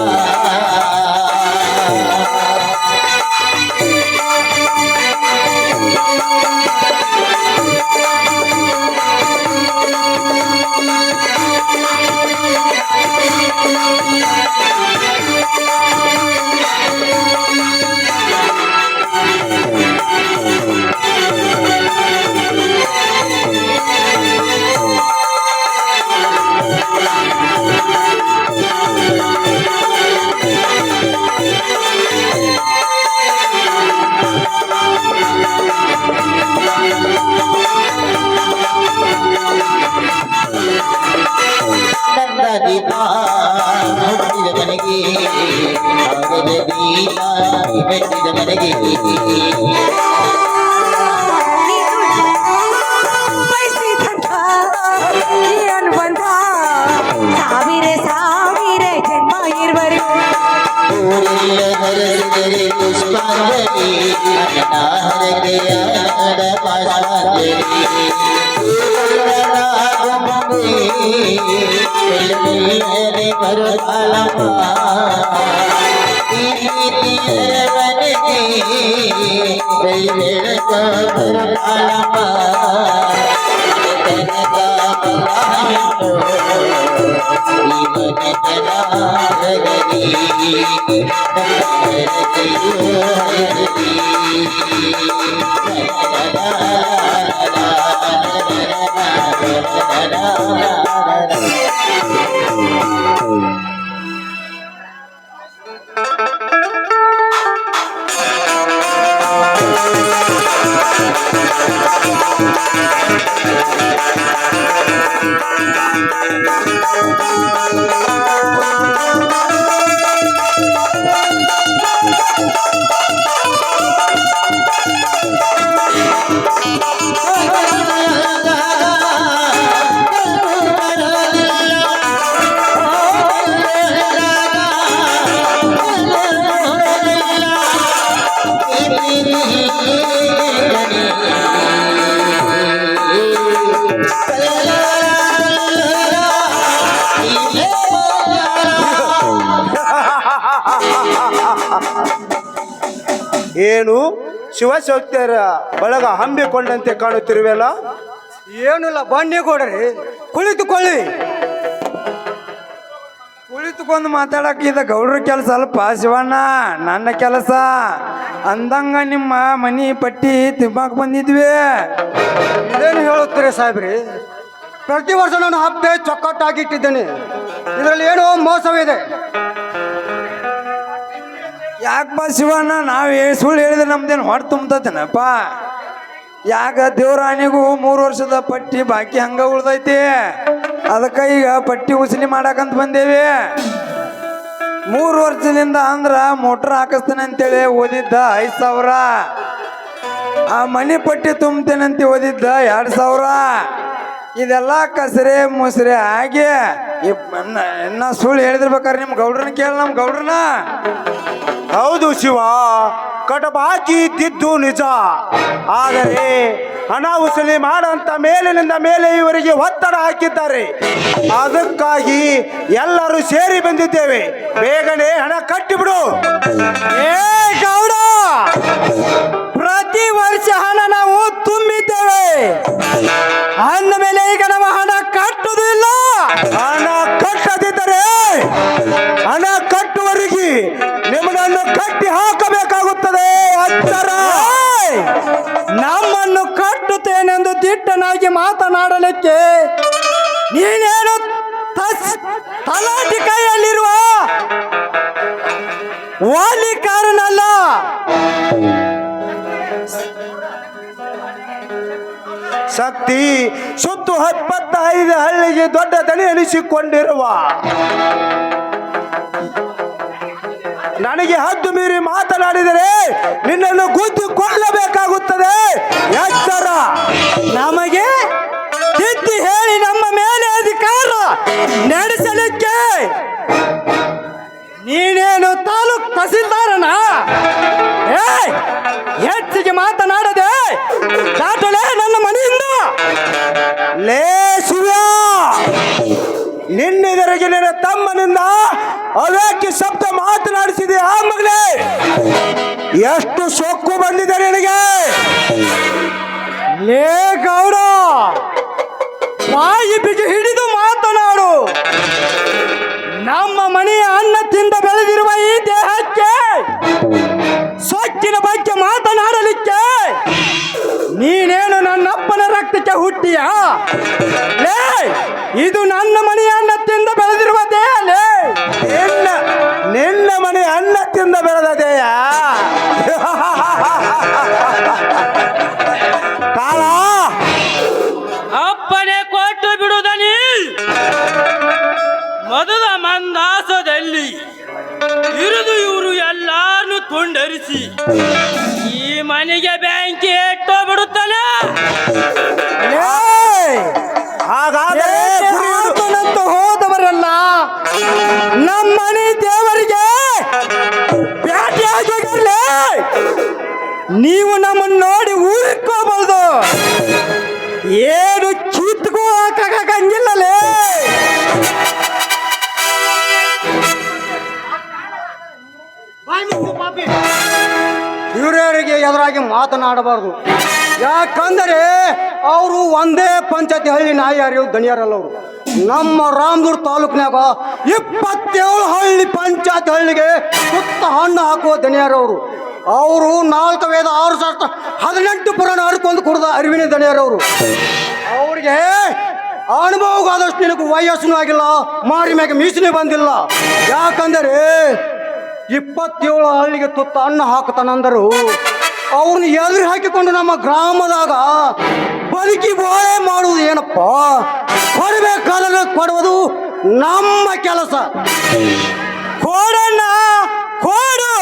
ನನ್ನ ದೀಪ ಮುಟ್ಟಿದ ಮನೆಗೆ ಆಗದ ದೀಪ ಮೆಟ್ಟಿದ ಮನೆಗೆ ಬಯಸಿದಂಥ ಈ ಅನುಬಂಧ ಸಾವಿರ ಸಾವಿರ ಜನ್ಮ ಇರುವರು. ಊರೆಲ್ಲ ಹರಸಿದರೆ ಪುಷ್ಪಾಂಜಲಿ ನನ್ನ ಹರಕೆಯಾದ ಪಾಶಾಂಜಲಿ ಮೆಲ್ಲನೆ ಬರುತ್ತಾಳಮ್ಮ ಈ ಪ್ರೀತಿಯ ಮನೆಗೆ ಬೆಳ್ಳಿ ಬೆಳಕ ಬರುತ್ತಾಳಮ್ಮ ಮನೆತನದ ಮಹಾನು ಈ ಮನೆತನದಲ್ಲಿ ನಮ್ಮ ಹರಕೆಯೋ ಹರಸಲಿ. ಏನು ಶಿವಶಕ್ತಿಯರ ಬಳಗ ಹಮ್ಮಿಕೊಂಡಂತೆ ಕಾಣುತ್ತಿರುವೆಲ್ಲ? ಏನಿಲ್ಲ ಬನ್ನಿಗೌಡ್ರಿ, ಕುಳಿತುಕೊಳ್ಳಿ. ಕುಳಿತುಕೊಂಡು ಮಾತಾಡಕ್ಕೆ ಇದು ಗೌಡ್ರ ಕೆಲಸ ಅಲ್ಪ ಶಿವಣ್ಣ, ನನ್ನ ಕೆಲಸ. ಅಂದಂಗ ನಿಮ್ಮ ಮನಿ ಪಟ್ಟಿ ತಿಂಬಾಕ್ ಬಂದಿದ್ವಿ. ಇದೇನು ಹೇಳುತ್ತೀರಿ ಸಾಹೇಬ್ರಿ? ಪ್ರತಿ ವರ್ಷ ನಾನು ಹಬ್ಬೆ ಚೊಕ್ಕಟ್ಟಾಗಿ ಇಟ್ಟಿದ್ದೇನೆ. ಇದರಲ್ಲಿ ಏನೋ ಮೋಸವಿದೆ. ಯಾಕಪ್ಪ ಶಿವಣ್ಣ, ನಾವು ಸುಳ್ಳು ಹೇಳಿದ್ರೆ ನಮ್ದೇನು ಹೊಟ್ಟೆ ತುಂಬತೇನಪ್ಪ? ಯಾಕ ದೇವ್ರಾಣಿಗೂ 3 ವರ್ಷದ ಪಟ್ಟಿ ಬಾಕಿ ಹಂಗ ಉಳ್ದೈತಿ. ಅದಕ್ಕೆ ಈಗ ಪಟ್ಟಿ ಉಸಲಿ ಮಾಡಾಕಂತ ಬಂದೇವಿ. 3 ವರ್ಷದಿಂದ ಅಂದ್ರ ಮೋಟ್ರ್ ಹಾಕಿಸ್ತೇನೆ ಅಂತೇಳಿ ಓದಿದ್ದ 5,000. ಆ ಮನಿ ಪಟ್ಟಿ ತುಂಬ್ತೇನೆ ಅಂತ ಓದಿದ್ದ 2,000. ಇದೆಲ್ಲ ಕಸರೆ ಮುಸ್ರೆ ಆಗಿ ಇನ್ನ ಸುಳ್ಳು ಹೇಳಿದಿರ್ಬೇಕಾರೆ ನಿಮ್ಮ ಗೌಡ್ರನ್ನ ಕೇಳ. ನಮ್ಮ ಗೌಡ್ರನ್ನ ಹೌದು ಶಿವ, ಕಟಬಾಕಿ ಇದ್ದಿದ್ದು ನಿಜ. ಆದರೆ ಹಣ ವಸೂಲಿ ಮಾಡಂತ ಮೇಲಿನಿಂದ ಮೇಲೆ ಇವರಿಗೆ ಒತ್ತಡ ಹಾಕಿದ್ದಾರೆ. ಅದಕ್ಕಾಗಿ ಎಲ್ಲರೂ ಸೇರಿ ಬಂದಿದ್ದೇವೆ. ಬೇಗನೆ ಹಣ ಕಟ್ಟಿಬಿಡು. ಏ ಗೌಡ, ಪ್ರತಿ ವರ್ಷ ಹಣ ನಾವು ತುಂಬಿದ್ದೇವೆ. ಅಂದ ಮೇಲೆ ಈಗ ನಮ್ಮ ಹಣ ಕಟ್ಟುವುದಿಲ್ಲ. ಹಣ ಕಟ್ಟದಿದ್ದರೆ ಹಣ ಕಟ್ಟುವವರೆಗೆ ನಿಮ್ಮನ್ನು ಕಟ್ಟಿ ಹಾಕಬೇಕಾಗುತ್ತದೆ. ಎಚ್ಚರ. ನಮ್ಮನ್ನು ಕಟ್ಟುತ್ತೇನೆಂದು ದಿಟ್ಟನಾಗಿ ಮಾತನಾಡಲಿಕ್ಕೆ ನೀನೇನು ತಲಾಟಿ ಕೈಯಲ್ಲಿರುವ ವಾಲಿಕಾರನಲ್ಲ. ಶಕ್ತಿ ಸುತ್ತು 25 ಹಳ್ಳಿಗೆ ದೊಡ್ಡ ದನಿ ಎನಿಸಿಕೊಂಡಿರುವ ನನಗೆ ಹದ್ದು ಮೀರಿ ಮಾತನಾಡಿದರೆ ನಿನ್ನನ್ನು ಗುದ್ದಿ ಕೊಲ್ಲಬೇಕಾಗುತ್ತದೆ. ಎಚ್ಚರ. ನಮಗೆ ತಿದ್ದಿ ಹೇಳಿ ನಮ್ಮ ಮೇಲೆ ಅಧಿಕಾರ ನಡೆಸಲಿಕ್ಕೆ ನೀನೇನು ತಾಲೂಕ್ ತಹಸೀಲ್ದಾರನ? ಹೆಚ್ಚಿಗೆ ಮಾತನಾಡದೆ ದಾಟಲೇ ನನ್ನ ಮನೆಯಿಂದ. ಲೇ ಶಿವ, ನಿನ್ನೆದರೆಗೆ ನಿನ್ನ ತಮ್ಮನಿಂದ ಅವ್ಯಾಕಿ ಶಬ್ದ ಮಾತನಾಡಿಸಿದೆ. ಆ ಮಗಳೇ, ಎಷ್ಟು ಸೊಕ್ಕು ಬಂದಿದೆ ನಿನಗೆ. ಲೇ ಗೌಡ, ಬಾಯಿ ಬಿಗಿ ಹಿಡಿದು ಮಾತನಾಡು. ನಮ್ಮ ಮನೆಯ ಅನ್ನ ತಿಂದ ಬೆಳೆದಿರುವ ಈ ದೇಹಕ್ಕೆ ಸೊಕ್ಕಿನ ಬಗ್ಗೆ ಮಾತನಾಡಲಿಕ್ಕೆ ನೀನೇನು ನನ್ನಪ್ಪನ ರಕ್ತಕ್ಕೆ ಹುಟ್ಟಿಯ? ಲೇ, ಇದು ನನ್ನ ಮನೆಯ ಅನ್ನ ತಿಂದ ಬೆಳೆದಿರುವ ದೇಹ. ಲೇ, ನಿನ್ನ ಮನೆ ಅನ್ನ ತಿಂದ ಬೆಳೆದದೆಯ ಕಾಲ. ಅಪ್ಪನೇ ಕೊಟ್ಟು ಬಿಡುದನಿ. ಮೊದಲ ಮಂದಾಸದಲ್ಲಿ ಇರಿದು ಇವರು ಎಲ್ಲಾನು ತುಂಡರಿಸಿ ಈ ಮನೆಗೆ ಬೆಂಕಿ ಇಟ್ಟು ಬಿಡುತ್ತಾನೆ. ಹಾಗಾದರೆ ಆತನಂತ ಹೋದವರಲ್ಲ ನಮ್ಮನೆ ದೇವರಿಗೆ ಭೇಟಿಯಾಗಿರಲಿ. ನೀವು ನಮ್ಮನ್ನು ನೋಡಿ ಊರಿಕೋಬಹುದು. ಏನು ಕಿತ್ಕೋ ಹಾಕಂಗಿಲ್ಲಲೇ. ಹಿರಿಯರಿಗೆ ಎದುರಾಗಿ ಮಾತನಾಡಬಾರದು. ಯಾಕಂದರೆ ಅವರು ಒಂದೇ ಪಂಚಾಯತಿ ಹಳ್ಳಿ ನಾಯಿಯಾರು ದಣಿಯಾರಲ್ಲ. ಅವರು ನಮ್ಮ ರಾಮದುರ್ಗ ತಾಲೂಕಿನಾಗ 27 ಹಳ್ಳಿ ಪಂಚಾಯತ್ ಹಳ್ಳಿಗೆ ಸುತ್ತ ಹಣ್ಣು ಹಾಕುವ ದಣಿಯಾರವರು. ಅವರು 4 ವೇದ 6 ಶಾಸ್ತ್ರ 18 ಪುರಾಣ ಆಡ್ಕೊಂಡು ಕುಡ್ದ ಅರಿವಿನ ದಣಿಯಾರವರು. ಅವ್ರಿಗೆ ಅನುಭವವಾದಷ್ಟು ನಿನಗೆ ವಯಸ್ಸೂ ಆಗಿಲ್ಲ, ಮಾರಿ ಮ್ಯಾಗ ಮೀಸನೆ ಬಂದಿಲ್ಲ. ಯಾಕಂದರೆ 27 ಹಳ್ಳಿಗೆ ತುತ್ತ ಅನ್ನ ಹಾಕತಾನಂದರು. ಅವ್ರನ್ನ ಎದುರು ಹಾಕಿಕೊಂಡು ನಮ್ಮ ಗ್ರಾಮದಾಗ ಬದುಕಿ ಬೋಳೆ ಮಾಡುವುದು ಏನಪ್ಪ? ಕೊಡಬೇಕಾದ್ರೆ ಕೊಡುವುದು ನಮ್ಮ ಕೆಲಸ. ಕೋಡಣ್ಣ, ಕೋಡು.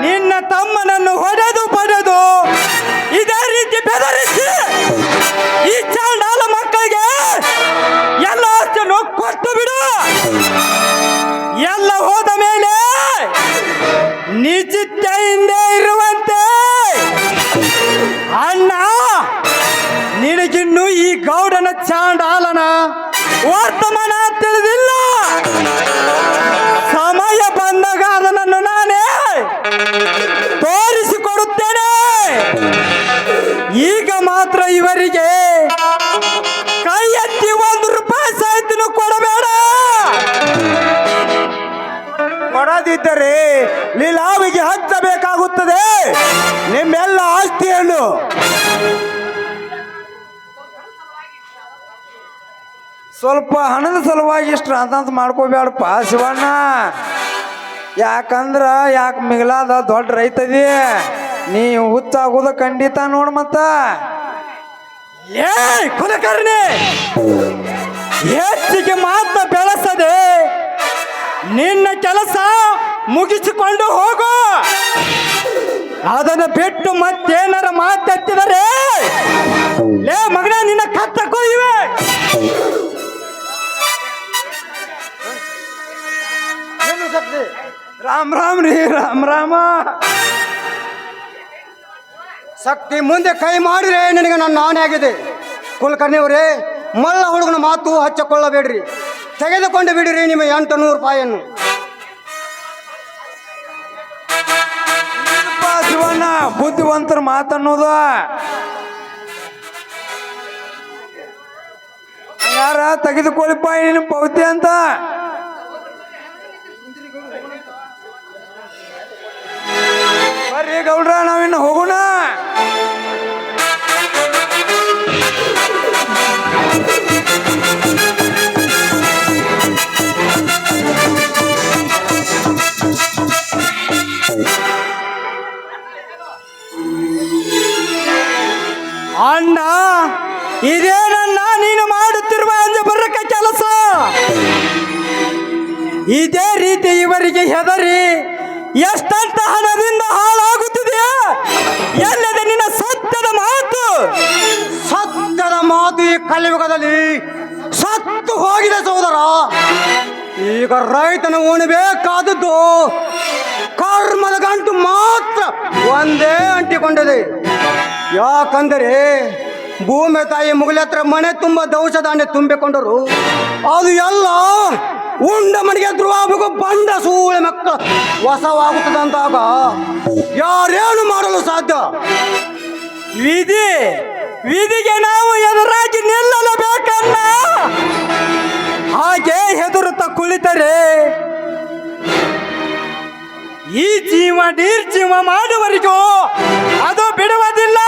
ನಿನ್ನ ತಮ್ಮನನ್ನು ಹೊಡೆದು ಪಡೆದು ಇದೇ ರೀತಿ ಬೆದರಿಸಿ ಈ ಚಾಂಡಾಲ ಮಕ್ಕಳಿಗೆ ಎಲ್ಲ ಆಸ್ತಿಯನ್ನು ಕೊಟ್ಟು ಬಿಡು. ಎಲ್ಲ ಹೋದ ಮೇಲೆ ನಿಶ್ಚಿತೆಯಿಂದ ಇರುವಂತೆ. ಅಣ್ಣ, ನಿನಗಿನ್ನು ಈ ಗೌಡನ ಚಾಂಡಾಲನ ವರ್ತಮಾನ ತಿಳಿದಿಲ್ಲ. ಸಮಯ ಬಂದಾಗ ಅದನ್ನು ನಾನೇ ತೋರಿಸಿಕೊಡುತ್ತೇನೆ. ಈಗ ಮಾತ್ರ ಇವರಿಗೆ ಕೈ ಎತ್ತಿ 1 ರೂಪಾಯಿ ಸಾಹಿತ್ಯನು ಕೊಡಬೇಡ. ಕೊಡದಿದ್ದರೆ ಲೀಲಾವಿಗೆ ಹಚ್ಚಬೇಕಾಗುತ್ತದೆ ನಿಮ್ಮೆಲ್ಲ ಆಸ್ತಿಯನ್ನು. ಸ್ವಲ್ಪ ಹಣದ ಸಲುವಾಗಿ ಇಷ್ಟು ಅಂತ ಮಾಡ್ಕೋಬೇಡಪ್ಪ ಶಿವಣ್ಣ. ಯಾಕಂದ್ರ ಯಾಕೆ ಮಿಗಲಾದ ದೊಡ್ಡ ರೈತದಿ ನೀ ಹುಚ್ಚಾಗೋದ ಖಂಡಿತ ನೋಡ್ ಮತ್ತ. ಏ ಕುಲಕರ್ಣಿ, ಹೆಚ್ಚಿಗೆ ಮಾತ ಬೆಳೆಸದೆ ನಿನ್ನ ಕೆಲಸ ಮುಗಿಸಿಕೊಂಡು ಹೋಗು. ಅದನ್ನು ಬಿಟ್ಟು ಮತ್ತೇನಾರ ಮಾತಾಡ್ತಿದರೆ ಲೇ ಮಗನ ನಿನ್ನ ಕತ್ತಕ್ಕೂ ಇವೆ. ರಾಮ್ ರಾಮ್ ರೀ, ರಾಮ್ ರಾಮ. ಶಕ್ತಿ ಮುಂದೆ ಕೈ ಮಾಡಿದ್ರೆ ನಿನಗೆ ನನ್ನ ಆಣೆ ಆಗಿದೆ. ಕುಲಕರ್ಣಿ ಅವರೇ, ಮಲ್ಲ ಹುಡುಗನ ಮಾತು ಹಚ್ಚಿಕೊಳ್ಳಬೇಡ್ರಿ. ತೆಗೆದುಕೊಂಡು ಬಿಡಿರಿ ನಿಮ್ಮ 800 ರೂಪಾಯಿಯನ್ನು. ಶಿವಣ್ಣ ಬುದ್ಧಿವಂತರ ಮಾತನ್ನೋದ. ಯಾರ ತೆಗೆದುಕೊಳ್ಳಿಪ್ಪ ನಿನ್ನ ಪೌತಿ ಅಂತ. ಬರ್ರಿ ಗೌಡ್ರ, ನಾವಿನ್ನು ಹೋಗೋಣ. ಅಣ್ಣ, ಇದೇನನ್ನ ನೀನು ಮಾಡುತ್ತಿರುವ ಅಂಜಬರ್ರಕ ಕೆಲಸ? ಇದೇ ರೀತಿ ಇವರಿಗೆ ಹೆದರಿ ಎಷ್ಟಂತ ಹಣದಿಂದ ಹಾಳಾಗುತ್ತಿದೆಯಾ? ಎಲ್ಲದೆ ನಿನ್ನ ಸತ್ಯದ ಮಾತು? ಸತ್ಯದ ಮಾತು ಈ ಕಲಿಯುಗದಲ್ಲಿ ಸತ್ತು ಹೋಗಿದೆ ಸೋದರ. ಈಗ ರೈತನ ಉಣಬೇಕಾದದ್ದು ಕರ್ಮದ ಗಂಟು ಮಾತ್ರ ಒಂದೇ ಅಂಟಿಕೊಂಡಿದೆ. ಯಾಕಂದರೆ ಭೂಮಿ ತಾಯಿ ಮುಗಿಲ ಹತ್ರ ಮನೆ ತುಂಬ ದವಸ ಧಾನ್ಯ ತುಂಬಿಕೊಂಡರು. ಅದು ಎಲ್ಲ ಉಂಡ ಮನೆಗೆ ಧ್ರುವಾಬಗೂ ಬಂಡ ಸೂಳೆ ಮಕ್ಕಳ ವಶವಾಗುತ್ತದಂತಾಗ ಯಾರೇನು ಮಾಡಲು ಸಾಧ್ಯ? ವಿಧಿಗೆ ನಾವು ಎದುರಾಗಿ ನಿಲ್ಲಲೇಬೇಕನ್ನ. ಹಾಗೆ ಹೆದರುತ್ತಾ ಕುಳಿತರೆ ಈ ಜೀವ ನಿರ್ಜೀವ ಮಾಡುವರಿಗೂ ಅದು ಬಿಡುವುದಿಲ್ಲ.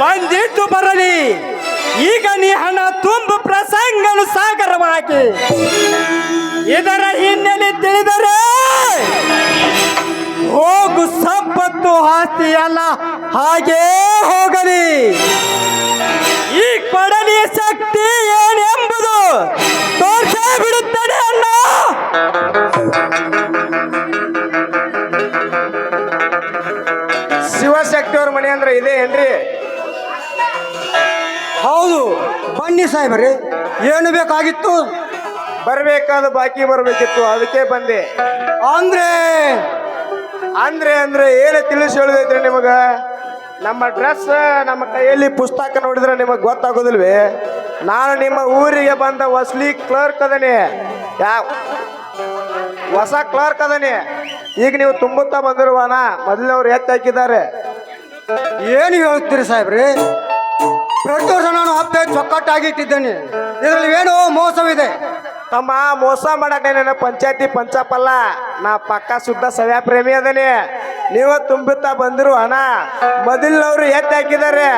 ಬಂದಿಟ್ಟು ಬರಲಿ. ಈಗ ನೀ ಹಣ ತುಂಬು ಪ್ರಸಂಗನು ಸಾಗರವಾಗಿ ಇದರ ಹಿನ್ನೆಲೆ ತಿಳಿದರೆ ಹೋಗು ಸಂಪತ್ತು ಆಸ್ತಿ ಅಲ್ಲ ಹಾಗೇ ಹೋಗಲಿ. ಈ ಕೊಡಲಿಯ ಶಕ್ತಿ ಏನೆಂಬುದು ತೋರ್ಸೇ ಬಿಡುತ್ತದೆ ಅಣ್ಣ. ಶಿವಶಕ್ತಿ ಅವ್ರ ಮನೆ ಅಂದ್ರೆ ಇದೆ ಏನ್ರಿ? ಹೌದು, ಬನ್ನಿ ಸಾಹೇಬರೇ, ಏನು ಬೇಕಾಗಿತ್ತು? ಬರ್ಬೇಕಾದ ಬಾಕಿ ಬರ್ಬೇಕಿತ್ತು, ಅದಕ್ಕೆ ಬಂದೆ. ಅಂದ್ರೆ ಅಂದ್ರೆ ಏನು ತಿಳಿಸಿ ಹೇಳುದೈತ್ರಿ ನಿಮಗ? ನಮ್ಮ ಡ್ರೆಸ್, ನಮ್ಮ ಕೈಯಲ್ಲಿ ಪುಸ್ತಕ ನೋಡಿದ್ರೆ ನಿಮಗೆ ಗೊತ್ತಾಗೋದಿಲ್ವೇ? ನಾನು ನಿಮ್ಮ ಊರಿಗೆ ಬಂದ ವಸ್ಲಿ ಕ್ಲರ್ಕ್ ಅದನೆ, ಹೊಸ ಕ್ಲರ್ಕ್ ಅದನೆ. ಈಗ ನೀವು ತುಂಬುತ್ತಾ ಬಂದಿರುವಾನ ಮೊದಲಿನವ್ರು ಎತ್ತಿ ಹಾಕಿದ್ದಾರೆ. ಏನು ಹೇಳ್ತೀರಿ ಸಾಹೇಬ್ರಿ? ಪ್ರತಿ ವರ್ಷ ನಾನು ಹಬ್ಬ ಚೊಕ್ಕಟ್ಟಾಗಿ ಇಟ್ಟಿದ್ದೇನೆ. ಇದರಲ್ಲಿ ಏನೋ ಮೋಸವಿದೆ. ತಮ್ಮ ಮೋಸ ಮಾಡಕ್ಕೆ ನನ್ನ ಪಂಚಾಯತಿ ಪಂಚಪಲ್ಲ, ನಾ ಪಕ್ಕ ಶುದ್ಧ ಸವ್ಯ ಪ್ರೇಮಿ ಅದನೆ. ನೀವು ತುಂಬುತ್ತಾ ಬಂದಿರು ಹಣ ಮೊದಲಿನವ್ರು ಎತ್ತಿ ಹಾಕಿದ್ದಾರೆ.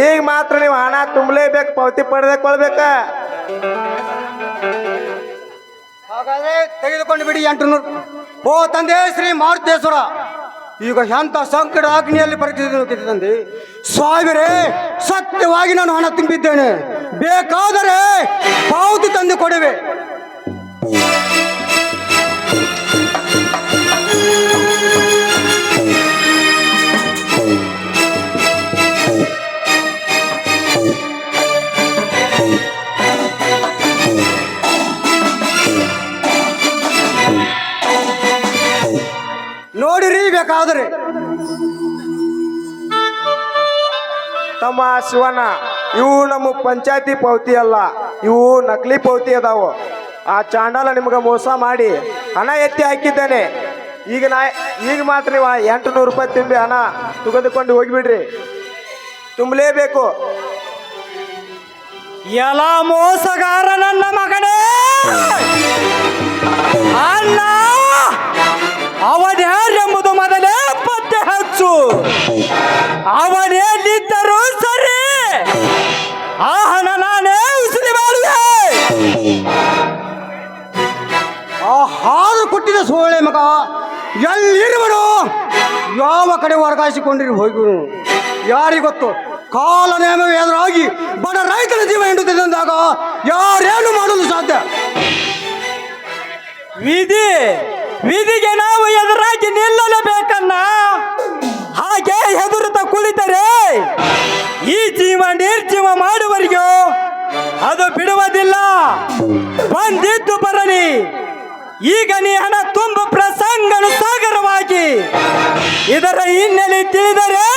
ಈಗ ಮಾತ್ರ ನೀವು ಹಣ ತುಂಬಲೇಬೇಕು, ಪಾವತಿ ಪಡೆದುಕೊಳ್ಬೇಕ. ಹಾಗಾದ್ರೆ ತೆಗೆದುಕೊಂಡು ಬಿಡಿ 800. ಓ ತಂದೆ ಶ್ರೀ ಮಾರುತೇಶ್ವರ, ಈಗ ಎಂತ ಸಂಕಟ ಅಗ್ನಿಯಲ್ಲಿ ಪರಿಸ್ಥಿತಿ ತಂದೆ ಸಾಹೇಬರೇ, ಸತ್ಯವಾಗಿ ನಾನು ಹಣ ತುಂಬಿದ್ದೇನೆ. ಬೇಕಾದರೆ ಪಾವತಿ ತಂದು ಕೊಡುವೆ. ನೋಡಿರಿ ಬೇಕಾದರೆ. ತಮ್ಮ ಶಿವಣ್ಣ, ಇವು ನಮ್ಮ ಪಂಚಾಯತಿ ಪಾವತಿ ಅಲ್ಲ, ಇವು ನಕಲಿ ಪಾವತಿ ಅದಾವು. ಆ ಚಾಂಡಾಲ ನಿಮ್ಗೆ ಮೋಸ ಮಾಡಿ ಹಣ ಎತ್ತಿ ಹಾಕಿದ್ದೇನೆ. ಈಗ ಮಾತ್ರ ನೀವು 800 ರೂಪಾಯಿ ತುಂಬಿ ಹಣ ತೆಗೆದುಕೊಂಡು ಹೋಗಿಬಿಡ್ರಿ. ತುಂಬಲೇಬೇಕು. ಎಲ್ಲ ಮೋಸಗಾರ ನನ್ನ ಮಗನೇ ಅಲ್ಲ, ಅವನ್ಯಾರೆಂಬುದು ಮೊದಲೇ ಪತ್ತೆ ಹಚ್ಚು. ಅವನೇನಿದ್ದರೂ ಸರಿ, ಆ ಹಣ ನಾನೇ ಉಸುಲಿವೆ. ಬಂದಾಗ ಎಲ್ಲಿರುವನು, ಯಾವ ಕಡೆ ವರ್ಗಾಯಿಸಿಕೊಂಡಿರು ಹೋಗುವನು ಯಾರಿಗೊತ್ತು. ಕಾಲ ನೇಮವೇ ಎದುರಾಗಿ ಬಡ ರೈತನ ಜೀವ ಹಿಂಡುತ್ತಿದೆ ಅಂದಾಗ ಯಾರೇನು ಮಾಡಲು ಸಾಧ್ಯ? ವಿಧಿಗೆ ನಾವು ಎದುರಾಗಿ ನಿಲ್ಲಲೇಬೇಕನ್ನ. ಹಾಗೆ ಹೆದರುತ್ತಾ ಕುಳಿತರೆ ಈ ಜೀವ ನಿರ್ಜೀವ ಮಾಡುವವರಿಗೂ ಅದು ಬಿಡುವುದಿಲ್ಲ. ಬಂದಿದ್ದು ಬರಲಿ. ಈಗ ನೀ ಹಣ ತುಂಬ ಪ್ರಸಂಗನು ಸಾಗರವಾಗಿ ಇದರ ಹಿನ್ನೆಲೆ ತಿಳಿದರೆ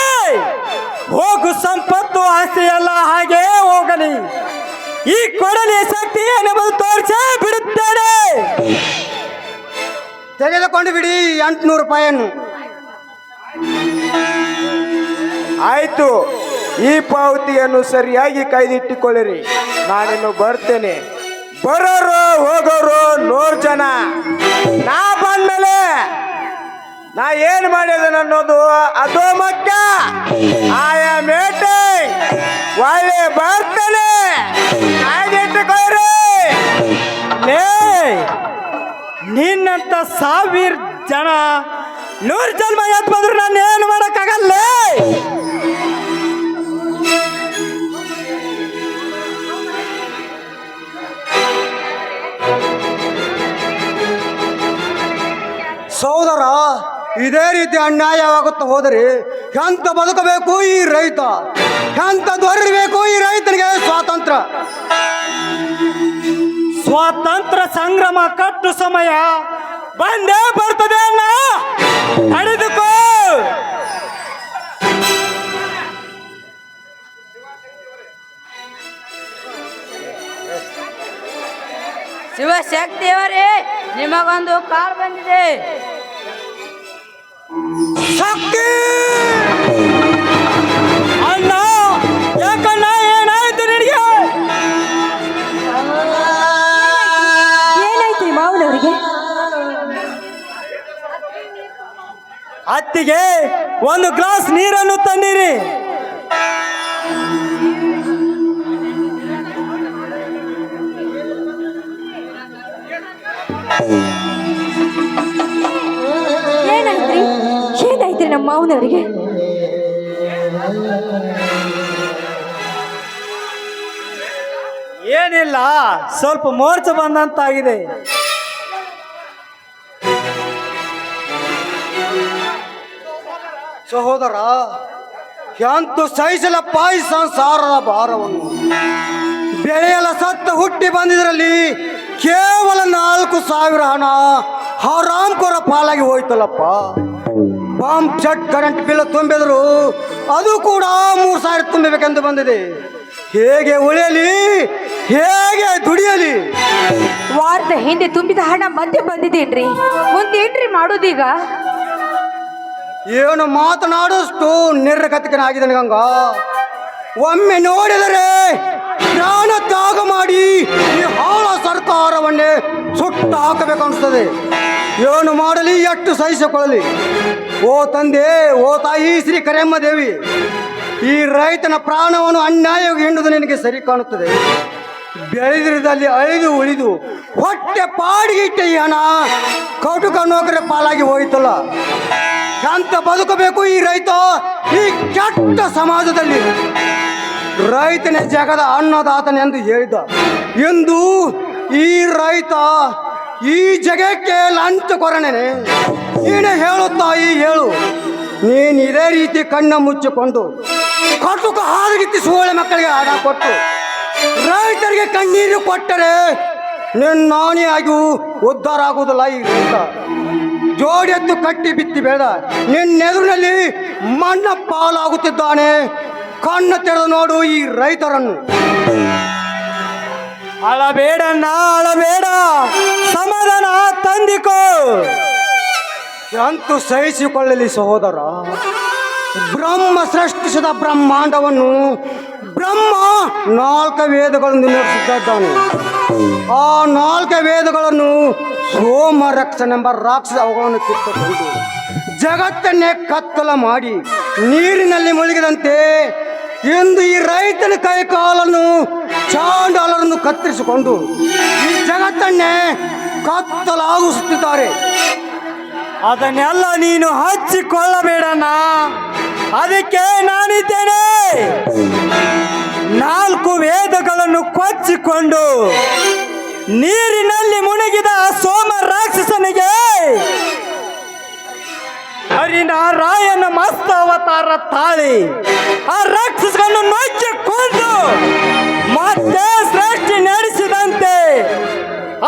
ಹೋಗು ಸಂಪತ್ತು ಆಸ್ತಿ ಎಲ್ಲ ಹಾಗೆ ಹೋಗಲಿ. ಈ ಕೊಡಲಿ ಶಕ್ತಿ ಏನೆಂಬುದು ತೋರಿಸೇ ಬಿಡುತ್ತೇನೆ. ತೆಗೆದುಕೊಂಡು ಬಿಡಿ 800 ರೂಪಾಯಿಯನ್ನು. ಆಯ್ತು, ಈ ಪಾವತಿಯನ್ನು ಸರಿಯಾಗಿ ಕಾಯ್ದಿಟ್ಟುಕೊಳ್ಳಿರಿ. ನಾನಿನ್ನು ಬರ್ತೇನೆ. ಬರೋರು ಹೋಗೋರು 100 ಜನ. ನಾ ಬಂದ್ಮೇಲೆ ನಾ ಏನ್ ಮಾಡಿದೇನೆ ಅನ್ನೋದು ಅದು ಮುಖ್ಯ. ಆಯಾ ಮೇಟೆ ಒಳ್ಳೆ ಬರ್ತೇನೆ, ಕಾಯ್ದಿಟ್ಟುಕೊಳ್ಳಿರಿ. ನಿನ್ನಂತ 1000 ಜನ 100 ಜನ್ಮ ಎತ್ ಬಂದ್ರು ನಾನು ಏನು ಮಾಡಕ್ಕಾಗಲ್ಲ. ಸಹೋದರ, ಇದೇ ರೀತಿ ಅನ್ಯಾಯವಾಗುತ್ತಾ ಹೋದರೆ ಎಂತ ಬದುಕಬೇಕು ಈ ರೈತ? ಎಂತ ದೊರೆಯಬೇಕು ಈ ರೈತನಿಗೆ ಸ್ವಾತಂತ್ರ್ಯ? ಸ್ವಾತಂತ್ರ್ಯ ಸಂಗ್ರಾಮ ಕಟ್ಟು ಸಮಯ ಬಂದೇ ಬರ್ತದೆ ಅಣ್ಣ, ನಡೆದುಕೋ. ಶಿವಶಕ್ತಿಯವರೇ, ನಿಮಗೊಂದು ಕಾಲ್ ಬಂದಿದೆ. ಶಕ್ತಿ ಅಣ್ಣ, ಯಾಕಣ್ಣ, ಏನಾಯ್ತು ನಿನಗೆ? ಏನಾಯ್ತು ಈ ಮಾವನವರಿಗೆ? ಅತ್ತಿಗೆ ಒಂದು ಗ್ಲಾಸ್ ನೀರನ್ನು ತಂದಿರಿ. ಏನಾಯ್ತ್ರಿ? ಏನಾಯ್ತ್ರಿ ನಮ್ಮ ಮಾವನವರಿಗೆ? ಏನಿಲ್ಲ, ಸ್ವಲ್ಪ ಮೋರ್ಚ ಬಂದಂತಾಗಿದೆ. ಸಹೋದರ, ಎಂತು ಸಹಿಸಲಪ್ಪ ಈ ಸಂಸಾರದ ಭಾರವನ್ನು. ಬೆಳೆಯಲ ಸತ್ತ ಹುಟ್ಟಿ ಬಂದಿದ್ರಲ್ಲಿ ಕೇವಲ 4,000 ಹಣ ಹರಾಮ್ಕೋರ ಪಾಲಾಗಿ ಹೋಯ್ತಲ್ಲಪ್ಪ. ಪಂಪ್ ಸೆಟ್ ಕರೆಂಟ್ ಬಿಲ್ ತುಂಬಿದ್ರು ಅದು ಕೂಡ 3,000 ತುಂಬಬೇಕೆಂದು ಬಂದಿದೆ. ಹೇಗೆ ಉಳಿಯಲಿ, ಹೇಗೆ ದುಡಿಯಲಿ? ವಾರದ ಹಿಂದೆ ತುಂಬಿದ ಹಣ ಮತ್ತೆ ಬಂದಿದೇನ್ರಿ? ಮುಂದೇನ್ರಿ ಮಾಡೋದೀಗ? ಏನು ಮಾತನಾಡೋಷ್ಟು ನಿರ್ಗತಿಕನಾಗಿದ್ದಾನೆ ಗಂಗ. ಒಮ್ಮೆ ನೋಡಿದರೆ ಪ್ರಾಣ ತ್ಯಾಗ ಮಾಡಿ ಈ ಹಾಳ ಸರ್ಕಾರವನ್ನೇ ಸುಟ್ಟು ಹಾಕಬೇಕು ಅನಿಸ್ತದೆ. ಏನು ಮಾಡಲಿ, ಎಷ್ಟು ಸಹಿಸಿಕೊಳ್ಳಲಿ? ಓ ತಂದೆ, ಓ ತಾಯಿ ಶ್ರೀ ಕರೆಯಮ್ಮ ದೇವಿ, ಈ ರೈತನ ಪ್ರಾಣವನ್ನು ಅನ್ಯಾಯವಾಗಿ ಹಿಂಡುವುದು ನಿನಗೆ ಸರಿ ಕಾಣುತ್ತದೆ. ಬೆಳೆದಿರದಲ್ಲಿ ಅಳಿದು ಉಳಿದು ಹೊಟ್ಟೆ ಪಾಡಿಗಿಟ್ಟ ಈ ಹಣ ಕಟುಕ ನೌಕರಿ ಪಾಲಾಗಿ ಹೋಯಿತಲ್ಲ. ಎಂತ ಬದುಕಬೇಕು ಈ ರೈತ ಈ ಕೆಟ್ಟ ಸಮಾಜದಲ್ಲಿ? ರೈತನೇ ಜಗದ ಅನ್ನದಾತನೆಂದು ಹೇಳಿದ. ಎಂದು ಈ ರೈತ ಈ ಜಗಕ್ಕೆ ಲಂಚಕೊರನೇನೆ. ನೀನೇ ಹೇಳು ತಾಯಿ, ಹೇಳು. ನೀನು ಇದೇ ರೀತಿ ಕಣ್ಣ ಮುಚ್ಚಿಕೊಂಡು ಕಟುಕ ಹಾದಗಿತ್ತಿ ಸೋಳೆ ಮಕ್ಕಳಿಗೆ ಹಣ ಕೊಟ್ಟು ರೈತರಿಗೆ ಕಣ್ಣೀರು ಕೊಟ್ಟರೆ ನಿನ್ನಾಣಿಯಾಗಿ ಉದ್ಧಾರ ಆಗುವುದಿಲ್ಲ ಈ ರೈತ. ಜೋಡಿ ಎತ್ತು ಕಟ್ಟಿ ಬಿತ್ತಿ ಬೇಡ, ನಿನ್ನೆದುರಿನಲ್ಲಿ ಮಣ್ಣ ಪಾಲಾಗುತ್ತಿದ್ದಾನೆ. ಕಣ್ಣು ತೆರೆದು ನೋಡು ಈ ರೈತರನ್ನು. ಅಳಬೇಡಣ್ಣ, ಅಳಬೇಡ, ಸಮಾಧಾನ ತಂದಿಕೋ. ಎಂತೂ ಸಹಿಸಿಕೊಳ್ಳಲಿ ಸಹೋದರ. ಬ್ರಹ್ಮ ಸೃಷ್ಟಿಸಿದ ಬ್ರಹ್ಮಾಂಡವನ್ನು ಬ್ರಹ್ಮ 4 ವೇದಗಳನ್ನು ನಡೆಸುತ್ತಿದ್ದಾನೆ. ಆ 4 ವೇದಗಳನ್ನು ಸೋಮರಕ್ಷನೆಂಬ ರಾಕ್ಷಸ ಅವುಗಳನ್ನು ಕಿತ್ತುಕೊಂಡು ಜಗತ್ತನ್ನೇ ಕತ್ತಲ ಮಾಡಿ ನೀರಿನಲ್ಲಿ ಮುಳುಗಿದಂತೆ ಎಂದು ಈ ರೈತನ ಕೈ ಕಾಲನ್ನು ಚಾಂಡಾಲರನ್ನು ಕತ್ತರಿಸಿಕೊಂಡು ಈ ಜಗತ್ತನ್ನೇ ಕತ್ತಲಾಗಿಸುತ್ತಿದ್ದಾರೆ. ಅದನ್ನೆಲ್ಲ ನೀನು ಹಚ್ಚಿಕೊಳ್ಳಬೇಡಣ್ಣ. ಅದಕ್ಕೆ ನಾನಿದ್ದೇನೆ. 4 ವೇದಗಳನ್ನು ಕೊಚ್ಚಿಕೊಂಡು ನೀರಿನಲ್ಲಿ ಮುಳುಗಿದ ಸೋಮ ರಾಕ್ಷಸನಿಗೆ ಹರಿನಾರಾಯಣ ಮಸ್ತ ಅವತಾರ ತಾಳಿ ಆ ರಾಕ್ಷಸನ್ನು ಕೊಂದು ಮತ್ತೆ ಸೃಷ್ಟಿ ನಡೆಸಿದಂತೆ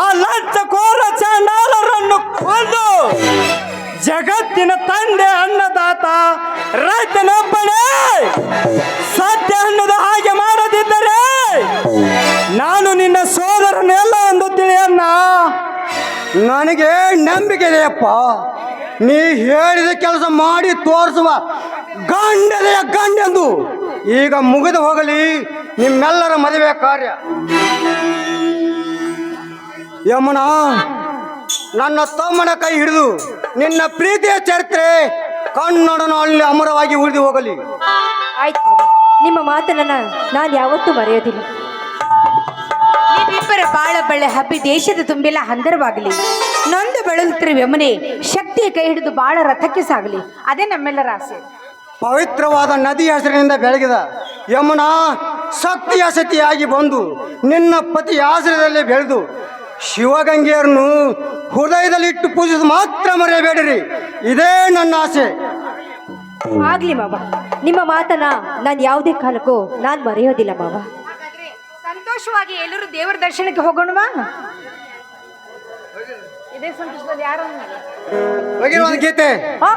ಆ ಲಂಚಕೋರ ಚಾಂಡಾಲರನ್ನು ಕೊಂದು ಜಗತ್ತಿನ ತಂದೆ ಅನ್ನದಾತ ರೈತನೊಬ್ಬನೇ ಸತ್ಯ ಅನ್ನೋದು ಹಾಗೆ ಮಾಡದಿದ್ದರೆ ನಾನು ನಿನ್ನ ಸೋದರನು ಎಲ್ಲ ಒಂದು ತಿಳಿಯನ್ನ. ನನಗೆ ನಂಬಿಕೆ ಇದೆಯಪ್ಪ. ನೀ ಹೇಳಿದ ಕೆಲಸ ಮಾಡಿ ತೋರಿಸುವ ಗಂಡದೆಯ ಗಂಡೆಂದು. ಈಗ ಮುಗಿದು ಹೋಗಲಿ ನಿಮ್ಮೆಲ್ಲರ ಮದುವೆ ಕಾರ್ಯ. ಯಮನ, ನನ್ನ ತಮ್ಮನ ಕೈ ಹಿಡಿದು ನಿನ್ನ ಪ್ರೀತಿಯ ಚರಿತ್ರೆ ಕನ್ನಡನಲ್ಲಿ ಅಮರವಾಗಿ ಉಳಿದು ಹೋಗಲಿ. ಆಯ್ತು, ನಿಮ್ಮ ಮಾತನ್ನ ನಾನು ಯಾವತ್ತೂ ಮರೆಯೋದಿಲ್ಲ. ನಿಮ್ಮಿಬ್ಬರ ಬಾಳ ಬಳ್ಳೆ ಹಬ್ಬಿ ದೇಶದ ತುಂಬೆಲ್ಲ ಹಂದರವಾಗಲಿ. ನೊಂದು ಬೆಳೆಯುತ್ತಿರುವ ಯಮುನೆ ಶಕ್ತಿಯ ಕೈ ಹಿಡಿದು ಬಾಳ ರಥಕ್ಕೆ ಸಾಗಲಿ. ಅದೇ ನಮ್ಮೆಲ್ಲರ ಆಸೆ. ಪವಿತ್ರವಾದ ನದಿ ಹೆಸರಿನಿಂದ ಬೆಳಗಿದ ಯಮುನಾ ಶಕ್ತಿಯ ಸತಿಯಾಗಿ ಬಂದು ನಿನ್ನ ಪತಿ ಆಶ್ರಯದಲ್ಲಿ ಬೆಳೆದು ಶಿವಗಂಗೆಯರನ್ನು ಹೃದಯದಲ್ಲಿಟ್ಟು ಪೂಜಿಸಿ ಮಾತ್ರ ಮರೆಯಬೇಡಿರಿ. ಇದೇ ನನ್ನ ಆಸೆ. ಆಗ್ಲಿ ಮಾವ, ನಿಮ್ಮ ಮಾತನ್ನ ನಾನು ಯಾವುದೇ ಕಾಲಕ್ಕೂ ನಾನು ಮರೆಯೋದಿಲ್ಲ ಮಾವ. ಸಂತೋಷವಾಗಿ ಎಲ್ಲರೂ ದೇವರ ದರ್ಶನಕ್ಕೆ ಹೋಗೋಣವಾ? ಇದೇ ಸಂತೋಷದಲ್ಲಿ ಯಾರು ಗೀತೆ ಆ?